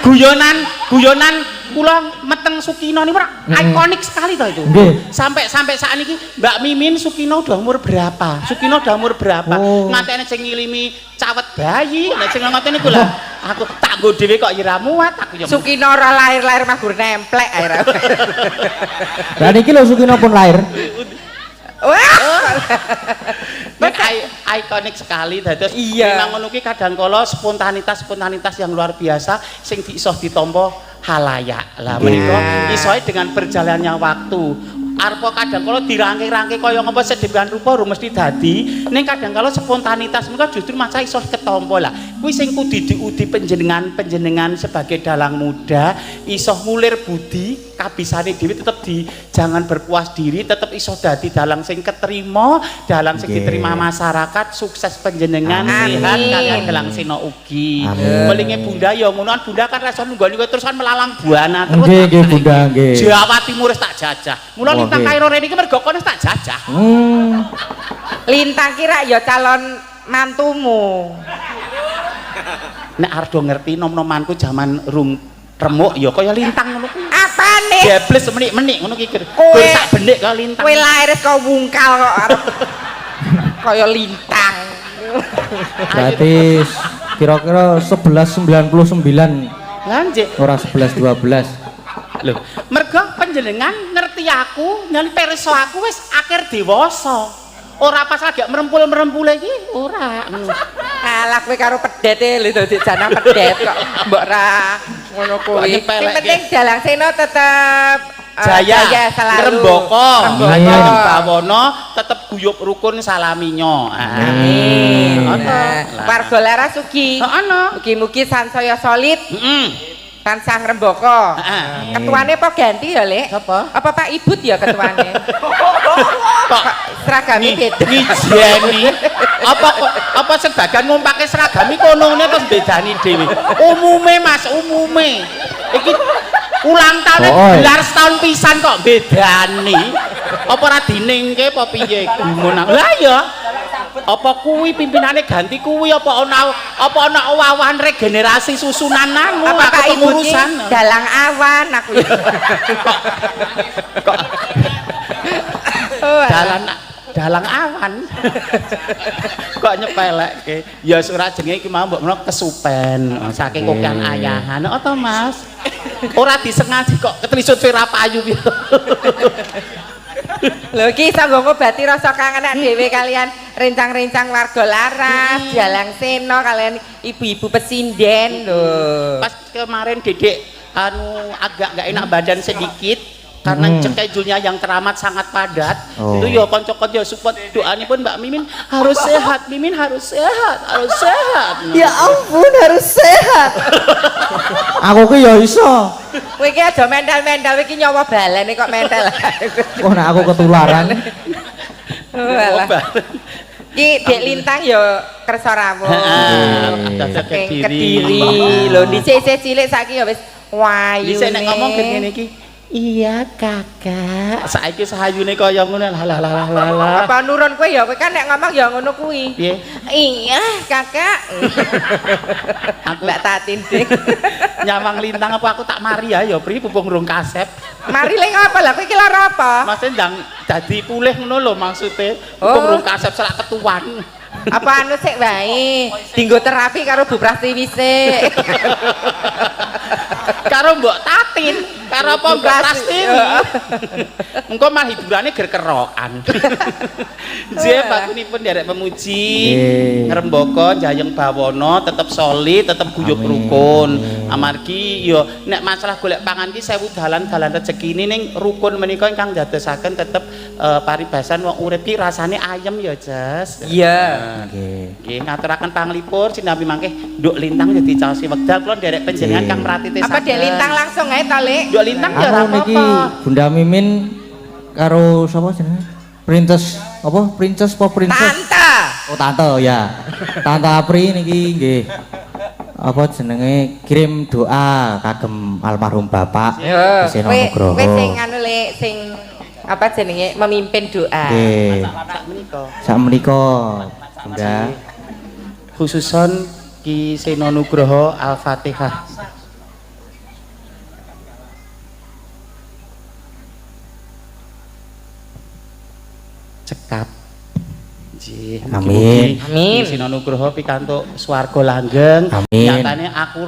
Guyonan kula meteng Sukino niku ikonik sekali to itu. Nggih. Sampai saat ini Mbak Mimin Sukino udah umur berapa? Sukino udah umur berapa? Oh. Ngantene sing ngilimi cawet bayi, nek sing ngoten niku lah. Aku tak nggo dhewe kok ira muat aku ya. Sukino ora lahir-lahir mah gur nemplek ae ra. Lah niki lho Sukino pun lahir. Wah. Nek ikonik sekali dados Iya. memang ngono ki kadang kala spontanitas yang luar biasa sing iso ditampa halayak. Lah menika isoe dengan berjalannya waktu. Arpa kadang kala dirangke-rangke kaya ngapa sedemikian rupa mesti dadi ning kadang kala spontanitas menika justru maca iso ketampa lah. Kuwi sing kudu diudi panjenengan sebagai dalang muda iso ngulir budi kabisane dhewe tetep jangan berpuas diri tetep iso dadi dalang sing keterima dalang sing diterima masyarakat sukses panjenengan sehat kalian gelang seno ugi melinge bunda ya ngono bunda kan rasa nunggoni terusan melalang buana terus Nggih Bunda nggih. Jawa Timur wis tak jajah mula lintang Kairo rene iki mergo kono tak jajah Lintang kira ya calon mantumu. nek ardo ngerti nom-nomanku jaman rum remuk ya kaya lintang ngono kuwi Apane? debles menik-menik ngono ki Kowe sak benik kaya lintang kowe lahir kok wungkal kok arep kaya lintang. Berarti kira-kira 1199 lanjut ora 1112. lho mergo panjenengan ngerti aku nyen pirsa aku wis akhir dewasa ora pas lagi merempul-merempul iki ora Alah kowe karo pedete lho dadi jana pedet kok mbok ra ngono kuwi. Kok nyepelek Sing penting dalang seno tetep Jaya selalu. Rembaka Rembaka. Bawana tetep guyub rukun salaminya Amin. Nah, Warga Lara sugi. ana Mugi-mugi sansaya solid. heeh Tansah ngrembaka. Heeh. Ketuane apa ganti ya, Lek? Sapa? Apa Pak Ibut ya ketuane? kok Seragame beda. ngijeni apa sebagian ngumpake seragami kono ngene terus bedani dhewe umume Mas umume iki ulang tahun gelar setahun pisan kok bedani apa ora diningke apa piye gumun lah ya apa kuwi pimpinane ganti kuwi apa ana wawahan regenerasi susunan anu Apa Pak Ibut urusan dalang awan aku ya. kok dalang awan kok nyepelekke ya ora jenenge iki mau mbok menawa kesupen saking kokian ayahan to Mas ora disengaja kok ketelisut Vera Payu piye Lho iki iso nggo ngobati rasa kangen dhewe kalian rencang-rencang warga Laras, Jalang Seno kalian ibu-ibu pesinden lho. pas kemarin Dedek anu agak gak enak badan sedikit karena schedule-nya yang teramat sangat padat itu ya konco-konco support doanya pun Mbak Mimin harus sehat Ya ampun harus sehat. Aku ki ya iso. Kowe iki aja mental-mental iki nyawa balene kok mental. Oh nek aku ketularan. Walah. Ki Dek Lintang ya kersa rawuh. Saking Kediri. Lho dhisik cilik saiki ya wis wayu. Dhisik nek ngomong ngene iki iya kakak saiki sahayune kaya ngono lah Apa nurun kowe ya kowe kan nek ngomong ya ngono kuwi. piye Iya, Kakak. Mbak Tatin Dik. nyawang lintang apa aku tak mari ya pri pupung rung kasep Mari lek apa lah kowe iki lara apa? maksudnya ndang dadi pulih ngono lho maksudnya pupung rung kasep selak ketuan Apa anu sik wae. Dinggo terapi karo Bu Prastiwi sik. karo Mbok Tatin karo apa Mbak Prastiwi engko mah hiburane ger kerokan nggih bakunipun derek pemuji ngrembaka Jayeng Bawana tetep solid tetep guyub rukun amargi ya nek masalah golek pangan ki 1000 dalan-dalan rezekine ning rukun menika ingkang dadosaken tetep paribasan wong urip ki rasane ayem ya Jas Iya. nggih ngaturaken panglipur sinambi mangke nduk lintang dadi caosi wekdal kula nderek panjenengan Kang Pratite Apa Dek Lintang langsung ae to, Lek? nduk lintang ya ora Aku niki apa-apa Bunda Mimin karo sapa jenenge? Princess apa? Princess apa princess? Tante. Oh tante ya. Tante Apri niki nggih. apa jenenge kirim doa kagem almarhum Bapak Yo, Seno kowe Nugroho. sing anu le sing apa jenenge memimpin doa. Nggih. Sak menika Bunda. Khususon Ki Seno Nugroho Al-Fatihah. Cekap. Amin. Amin. Seno Nugroho pikantuk swarga langgeng. Amin. Nyatane aku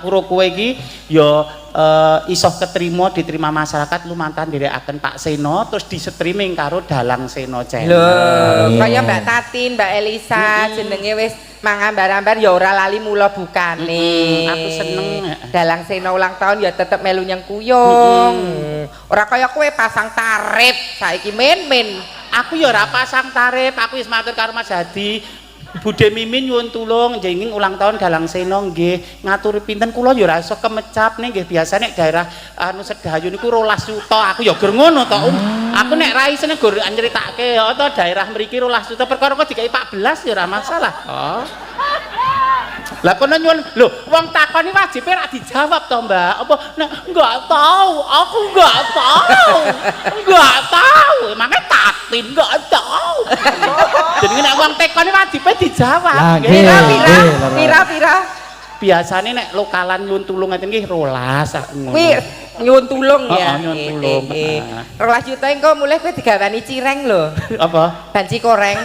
ro kowe iki ya iso ketrima diterima masyarakat lumantar nderekaken Pak Seno terus di streaming karo Dalang Seno Channel. Lho, kaya Mbak Tatin, Mbak Elisa jenenge wis mangambar-ambar ya ora lali mula bukane. Aku seneng. Dalang Seno ulang tahun ya tetep melu nyengkuyung. Ora kaya kowe pasang tarif saiki men-men. Aku ya ora pasang tarif, aku wis matur karo Mas Hadi. Budhe Mimin nyuwun tulung njenengan ulang tahun Dalang Seno nggih. Ngaturi pinten kula ya ora iso kemecap nih nggih. Biasane daerah anu Sedayu niku 12 juta. Aku ya gur ngono to. Aku nek ra isine gur nyeritake ya to daerah mriki 12 juta perkara kok dikai 14 ya ora masalah. Oh. Lah kono nyuwun lho wong takoni wajibe ra dijawab to Mbak apa enggak tahu aku enggak tahu enggak tahu emangnya Tatin enggak tahu jadi nek wong takoni wajibe dijawab Pira biasane nek lokalan nyuwun tulung ngeten nggih 12 aku ngono kuwi nyuwun tulung ya nyuwun tulung 12 juta engko mulih kowe digawani cireng lho apa banci koreng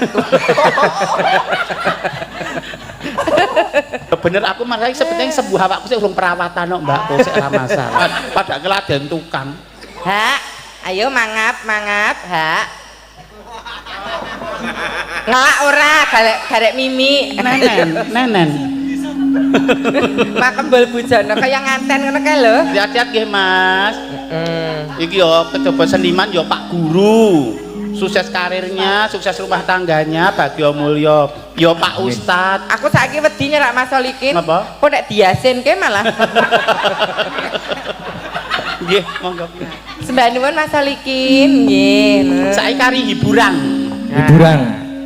bener aku malah sebenarnya sembuh awakku sik urung perawatan kok Mbak kok sik ora masalah pada keladen tukang Hak ayo mangap hak ngelak ora garek mimi nenen makembel bujana kaya nganten ngono kae lho hati-hati nggih Mas iki yo kecoba seniman yo Pak Guru sukses karirnya, sukses rumah tangganya, bagya mulya. Ya Pak Ustad. Aku saiki wedi nyerak Mas Solikin. Napa? Kok nek diasinke malah. Nggih, monggo. Sembah nuwun Mas Solikin. Nggih. Saiki kari hiburan. Hiburan.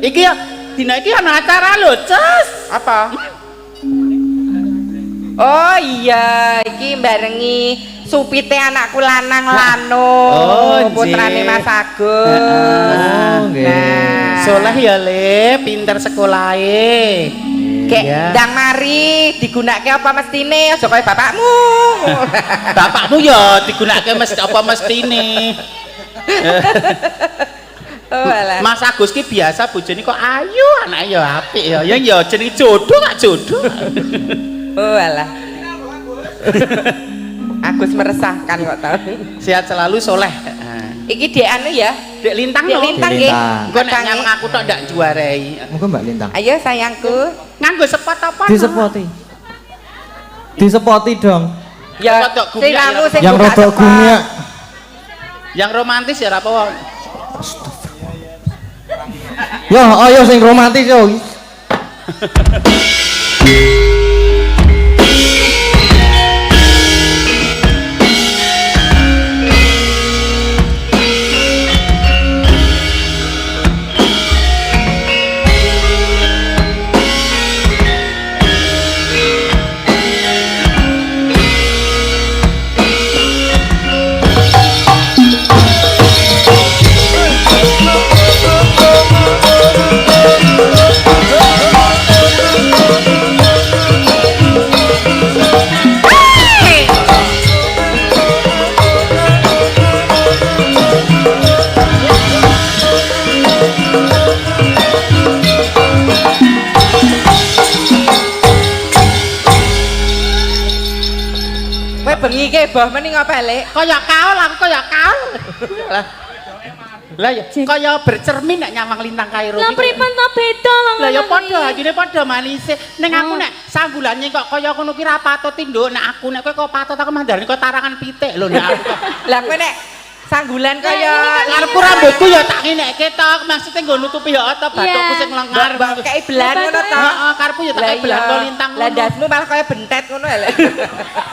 Iki ya dina iki ana acara lho, Cus. Apa? Oh iya, iki barengi supite anakku lanang Lano. Putrane Mas Agus. Nah, soleh ya Le, pinter sekolahe. Kek ndang mari digunakake apa mestine aja kaya bapakmu. Bapakmu ya digunakake mesti apa mestine. Oh alah. Mas Agus ki biasa bojone kok ayu, anake ya apik ya. Ya jenenge jodoh gak jodoh. Oh alah. Agus meresahkan kok tau. Sehat selalu soleh. Iki dek anu ya, Dek Lintang lho. Dek Lintang nggih. Engko nek nyamang aku tok ndak juarai. Monggo Mbak Lintang. Ayo sayangku. Nganggo spot apa? Disepoti. Disepoti dong. Ya, Spot kok sing gumyak anu ya. sing Yang buka rodok sepot. gumyak. Yang romantis ya apa wae. Yo, ayo sing romantis yo. Kowe bengi ke boh mending apa Lek? Kaya kaul aku kaya kaul. Lah ya kaya bercermin nek nyamang Lintang Kairo Lah iki. pripun to beda lho. Lah ya padha ajine padha manise. Ning aku nek sanggulane kok kaya ngono ki ra patut nduk. Nek aku nek kowe kok patut aku mandarane kok tarangan pitik lho nek aku. Lah kowe nek sanggulan kaya Karepku rambutku ya tak ngenekke tok. Maksude nggo nutupi ya ta bathukku sing lengar. mbak kei belan ngono to. Heeh, karepku ya tak belan kok Lintang. Lah ndasmu malah kaya bentet ngono ya Lek.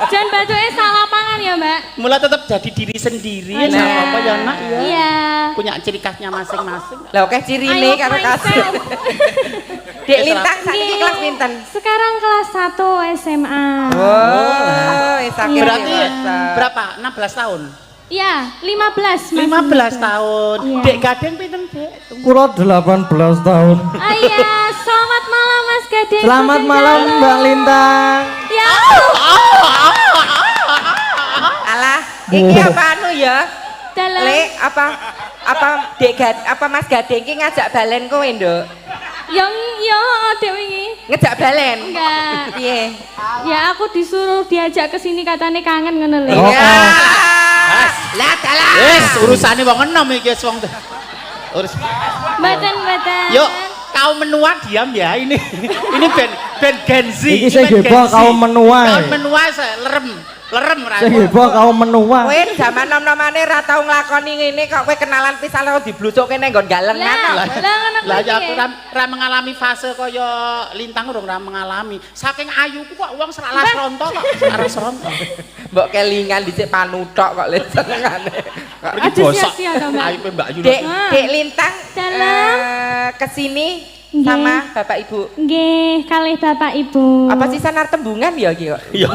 Jan batuke salah pangan ya, Mbak. Mula tetap jadi diri sendiri Nah. sama apa ya nak ya. Iya. Punya ciri khasnya masing-masing. Lah oke cirine Ayo, karo kasih. myself. Dek Lintang sakniki kelas pinten? Sekarang kelas 1 SMA. Oh, sakit Berarti dewasa. berapa? 16 tahun. Ya, 15 Mas. 15 tahun. Iya. Dek Gading pinten, Dek? Kula 18 tahun. Iya, selamat malam Mas Gading. Selamat malam Mbak Lintang. Ya. Alah, iki apa anu ya? Dalam. Le, apa Mas Gading ki ngajak balen kowe, Nduk? Yang ya Dek wingi. Ngejak balen? Enggak. Piye? Ya aku disuruh diajak ke sini katanya kangen ngono lho. Oh, Iya. Lah dalah. Wis urusane wong enom iki wis wong. Urus. Mboten. Yuk, kaum menua diam ya ini. Ini band Gen Z. Iki Ini sing band heboh Gen Z. kaum menua. Kaum menua lerem ra. Sing heboh kaum menua. Kowe zaman nom-nomane ra tau nglakoni ngene kok kowe kenalan pisan kok diblucukke ning nggon galengan kok. Lah ngono Lah ya kuwi. aku ra mengalami fase kaya Lintang urung ra mengalami. Saking ayuku kok wong serak ronto kok, serak ronto. Mbok kelingan dhisik panuthok kok le senengane. Iki Aduh, bosok. sia-sia toh, Mbak. Ayu Mbak Yu. Dek Lintang Dalam. kesini Nggih. sama Bapak Ibu. Nggih, kalih Bapak Ibu. Apa sih sanar tembungan ya iki kok? Yo.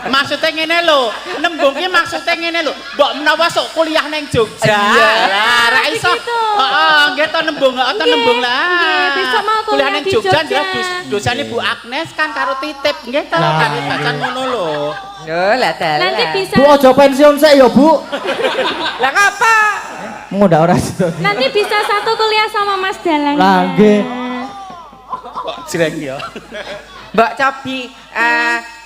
Maksudnya ngene lho, nembung ki maksudnya ngene lho. Mbok menawa sok kuliah ning Jogja. Iya. Lah, ra iso. Begitu. Heeh, nggih to nembung, heeh to Nggih, nembung lah. nggih, besok mau kuliah ning di Jogja Jogja. dosane Bu Agnes kan karo titip, nggih to, karo bacan ngono lho. Yo lah dalah. Nanti bisa Bu aja pensiun sik ya, Bu. Lah ngapa? Mau ndak ora situ. nanti bisa satu kuliah sama Mas Dalang. Lah nggih. Kok jreng ya. Mbak Cobi,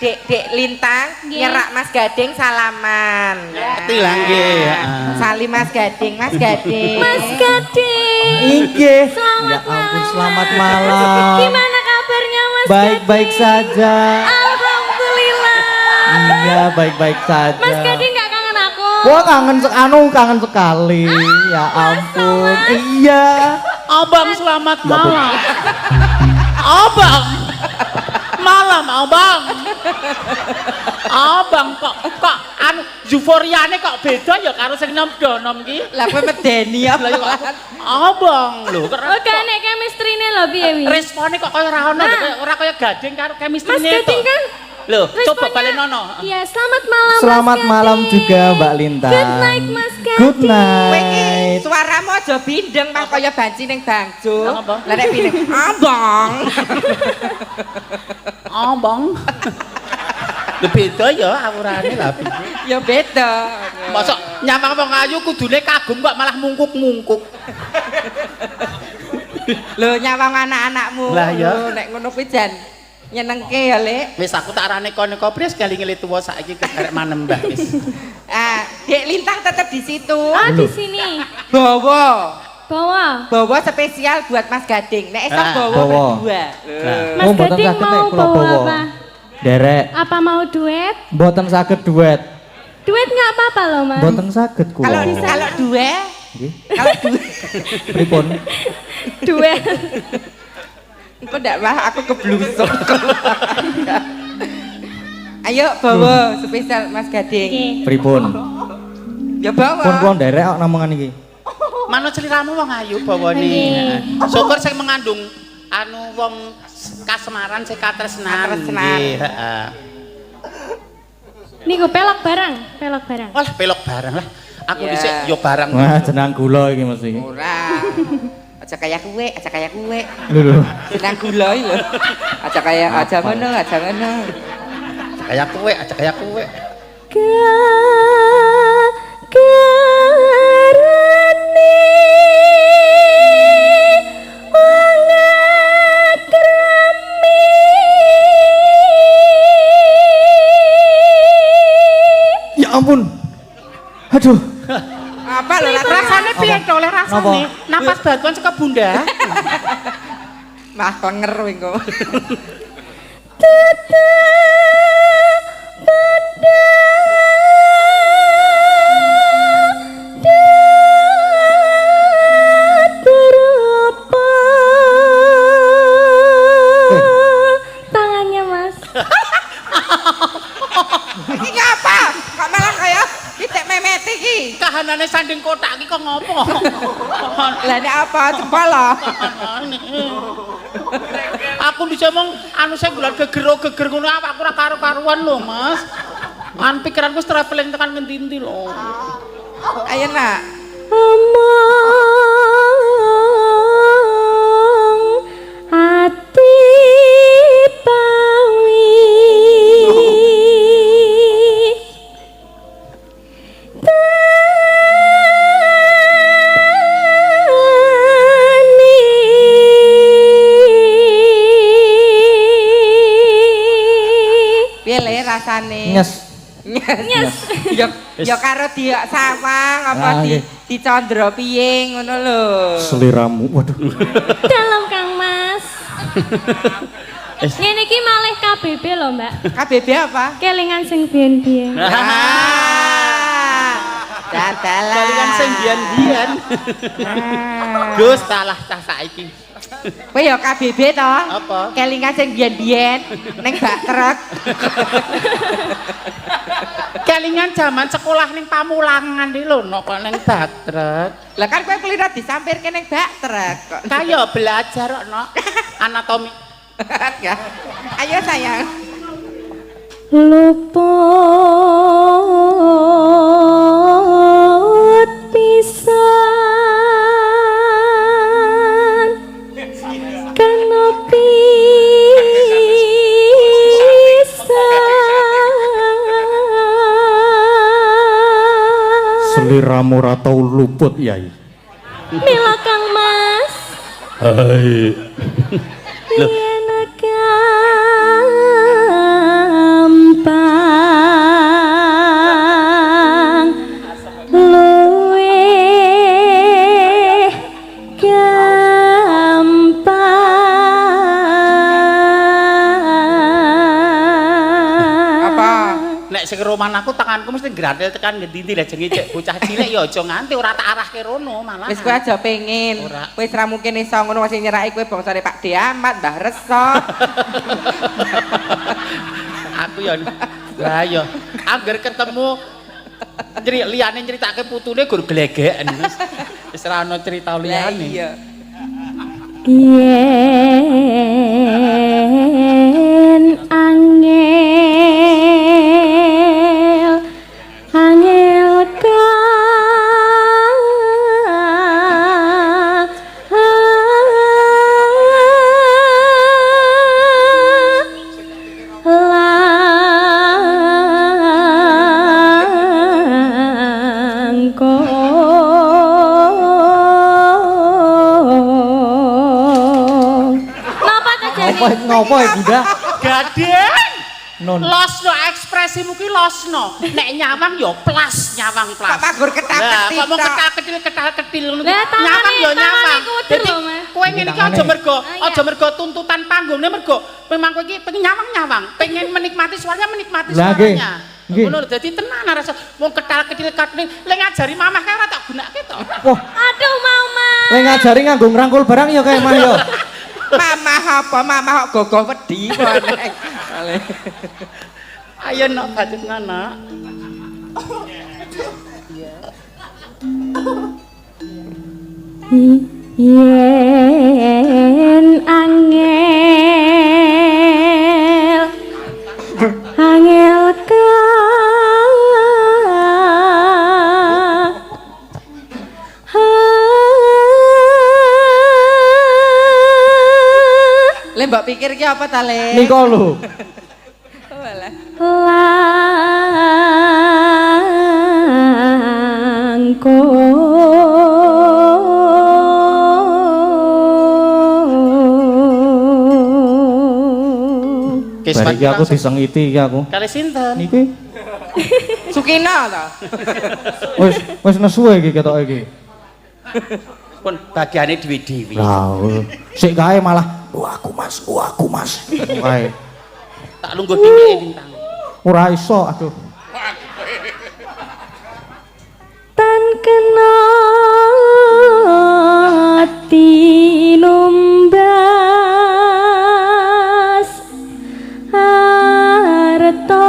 Dek Lintang Nggih. nyerak Mas Gading salaman. Ngerti lah nggih, heeh. Salim Mas Gading, Mas Gading. Mas Gading. Inggih. Selamat Ya ampun, malam. selamat malam. Gimana kabarnya Mas Baik-baik Gading? saja. Alhamdulillah. Iya, baik-baik saja. Mas Gading nggak kangen aku? Wah, kangen sekali. Ya ampun. Iya. Abang selamat malam. Abang. Malam abang. Abang kok anu euforiane kok beda ya karo sing nom-nom ki. Lah kowe medeni apa? Lah ya kok abang lho kok Oke, nek chemistry-ne lho piye wi? respone kok kaya ora ono ora kaya Gading karo Mas chemistry-ne Gading kan lho coba responnya- balenono. Iya, selamat malam Selamat Mas malam Gading. juga Mbak Lintang. Good night Mas Gading. Good Kowe iki night. suaramu aja bindeng mah kaya banci ning bangjo. Apa? Lah nek bindeng, abang. Abang. Lho beda ya awurane lah. Ya beda. Mosok nyamang wong ayu kudune kagum kok malah mungkuk-mungkuk. Lho nyawang anak-anakmu. Lah, ya. Lho, nek ngono kuwi jan nyenengke ya, Lek. Wis aku tak arane kono kopres kali ngeli tuwa saiki kegarek manembah wis. Dek Lintang tetep di situ. Oh, di sini. Bawa. Bawa. Spesial buat Mas Gading. Nek esok Ah, bawa bawa. berdua. Mas Oh, mboten Gading saged nek mau kula bawa bawa. apa? Derek, Apa mau duet? mboten saged duet. Duet nggak apa-apa loh, Mas. Mboten saged kula. Kalau dua, Nggih. kalau dua, Pripun? Duet. engko ndak mah aku keblusuk. Ayo bawa spesial Mas Gading. Oke. Pripun? Ya bawa. Pun kula nderek kok namongan iki. Manut sliramu wong ayu bawane. Nggih. Syukur sing mengandung anu wong kasemaran sing katresnan. Katresnan. Nggih, heeh. Niku pelok barang. Walah pelok barang lah. Aku Ya. dhisik yo barang. Wah, jenang gula iki mesti. Ora. Aja kaya kue. Lho lho. Senang gula iki lho. Aja kaya aja ngono. Kayak kowe, aja kayak kowe. Karane wong akrami. Ya ampun. Aduh. Apa lho lah Rasane piye to oleh rasane? Napa? Napas batuan saka bunda. mah konger engko. Tangannya Mas. Iki ngapa? Kok malah kaya titik memet iki? kahanane sanding kotak iki kok ngopo? Lah nek apa jempol lho. Aku bisa ngomong anu sing bulan geger ngono aku ora karo-karuan lho, Mas. An pikiranku wis traveling tekan ngendi-endi lho. Ayo nak. Omong ati pawi Piye le rasane? Nyes. Nyes. Ya karo diok sawang apa dicandra piye ngono lho. Seliramu. Waduh. dalam Kang Mas. Ngene iki malih KBB lho, Mbak. KBB apa? Kelingan sing biyen-biyen. Dadalan. Kalian sing biyen-biyen. Gus salah cah saiki. Kowe ya KBB to? Apa? Kelingan sing biyen-biyen ning bak truk. Kelingan zaman sekolah ning Pamulangan iki lho kok ning Batrek. Lah kan kowe kelirah disampirke ning bak truk kok. Kaya belajar kok no. Anatomi. Ayo sayang. Luput pisan kena pisan Seliramu ora tau luput, Yai. mila Kang Mas Hai. yen gampang luwe gampang Apa? Nek sing roman aku tanganku mesti gratil tekan ngendi-endi lah jenenge cek bocah cilik ya aja nganti ora tak arahke rono malah. Wis kowe aja pengen. Ora. Wis ra mungkin iso ngono masih nyeraki kowe bangsane Pak De Ahmad, Mbah Reso. Aku ya lah ya angger ketemu liyane nyritake putune gur glegeken wis ora ana cerita Lah liyane. iya. yen angel Ngopo ya, Bunda? Gadeng. Non. Losno ekspresimu ki losno. Nek nyawang ya plas, nyawang Kok plas. pagur Lah, ketak-ketik. kok mau ketal-ketil ngono. Lah, tangane- Nyawang ya nyawang. tangane kuder Dadi lho, Mas. kowe ngene iki aja mergo tuntutan panggungnya mergo memang kowe iki pengen nyawang-nyawang, pengen menikmati suaranya menikmati Lah, nggih. suaranya. Nggih. Ngono lho, dadi tenan rasa wong ketal-ketil katene lek ngajari mamah kae ora tak gunakake to. Wah, Aduh Mama. kowe ngajari nganggo ngrangkul barang ya kae mah ya. Mamah apa? Mamah kok gogoh wedi kok. Ayo nak bacot nak. Yen angel ka Le mbok pikir ki apa ta Le? Nika lho. Langkung Bari iki aku disengiti iki aku. Kali sinten? Niki Sukina ta? wis nesu iki ketoke iki. Pun bagiane dhewe-dhewe. Lah, sik kae malah aku Mas. Kae. Tak lungguh tinggi bintang. Ora iso, aduh. tan kena tinumbas harta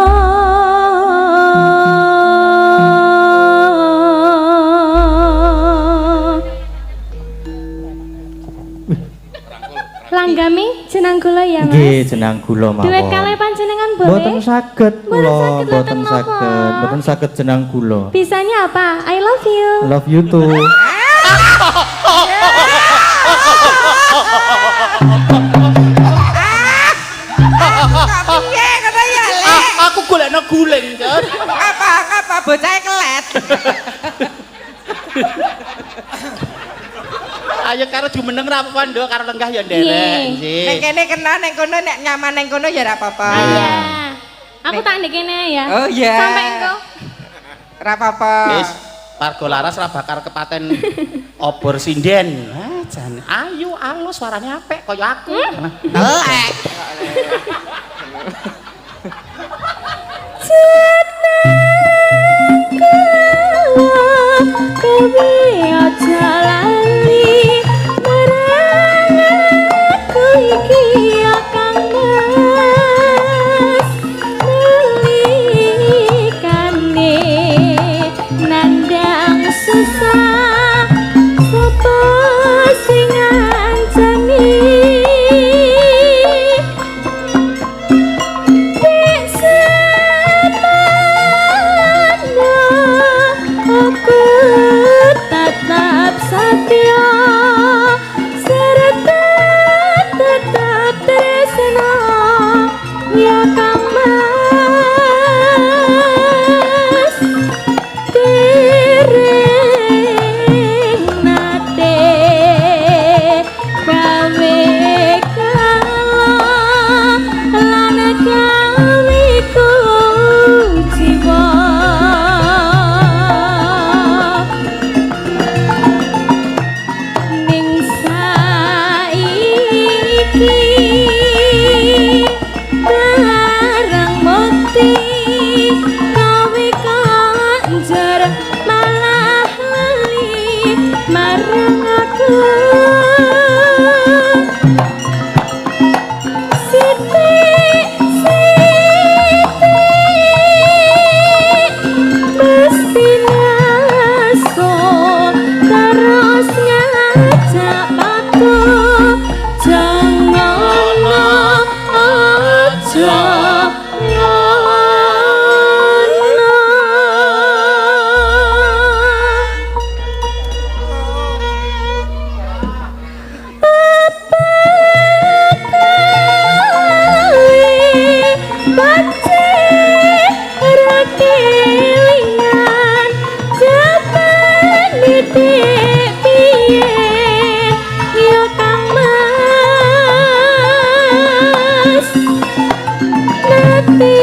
jeneng kula ya, Mas. Nggih, jeneng kula mawon. Duet kalih panjenengan boleh? Mboten saged kula, Mboten mboten saged, saged. Mboten saged jeneng kula. Bisanya apa? I love you. Love you too. Kok piye kata ya, Lek? Aku golekno guling, Jon. Apa bocah kelet. Ayo karo jumeneng ra apa-apa, Nduk, karo lenggah ya nderek. Nggih. Nggih. Nek kene kena nek kono nek nyaman ning kono ya ora apa-apa. Iya. Aku tak ndek kene ya. Oh iya. Sampai engko. Ora apa-apa. Wis, warga laras ra bakar kepaten obor sinden. Ah, jan ayu alus suarane apik kaya aku. Elek. Kowe aja lali marang aku iki ya Kang Mas nalikane nandang susah sapa sing ngancani aku tetap setia serta tetap tresno ya Kang Mas dereng nate gawe kalah lan gawe ku jiwa ning saiki barang mati gawe kanjer malah lali marang aku mesti naso terus ngajak aku jangan aja kelingan jaman didik piye ya Kang Mas nanti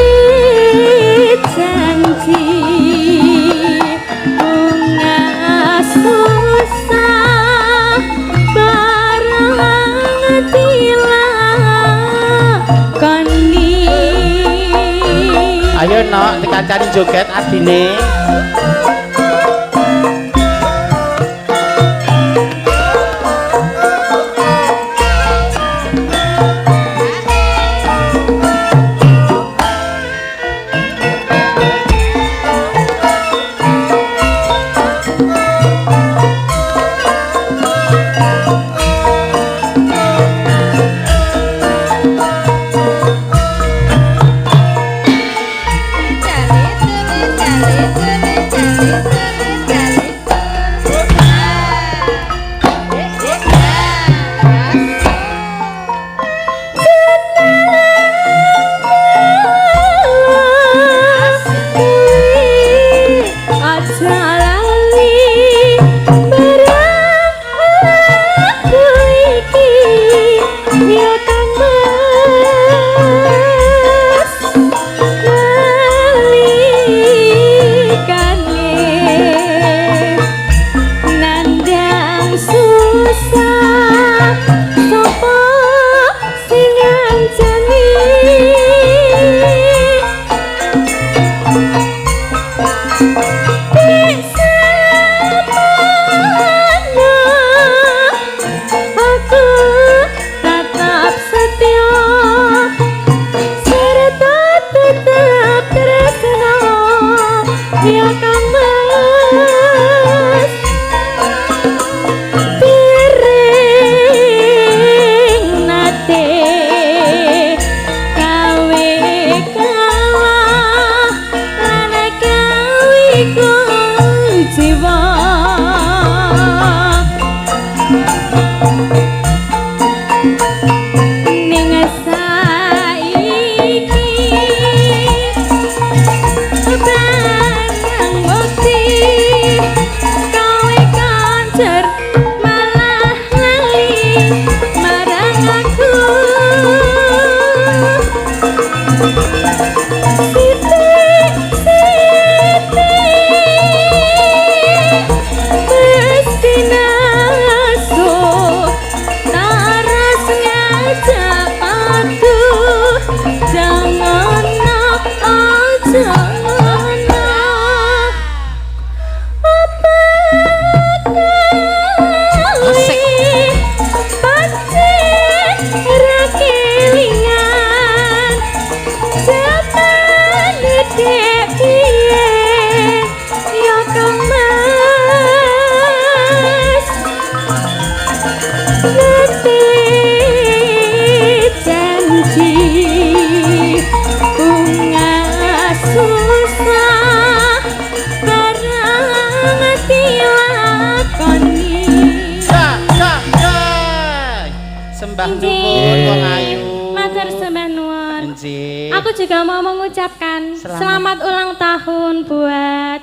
janji bunga susah barang dilakoni. Ayo nok dikancani joget adine. jiwa ning saiki barang bukti kowe kancer malah lali marang aku Sembah nuwun wong ayu. Matur sembah nuwun. Nggih. Aku juga mau mengucapkan selamat ulang tahun buat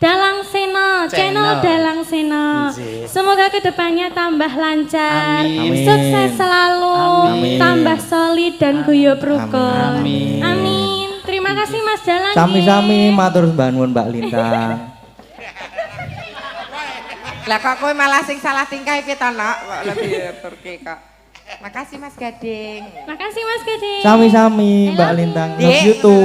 Dalang Sena, channel Dalang Sena. Nggih. Semoga kedepannya tambah lancar, Amin. sukses selalu, Amin. tambah solid dan guyub rukun. Amin. Amin. Terima kasih Mas Dalang. Sami-sami matur sembah nuwun Mbak Lintang. Lah kok kowe malah sing salah tingkah piye to, Nok? Kok lebih turki kok. Makasih Mas Gading. Makasih Mas Gading. Sami-sami Mbak Lintang. Love you too.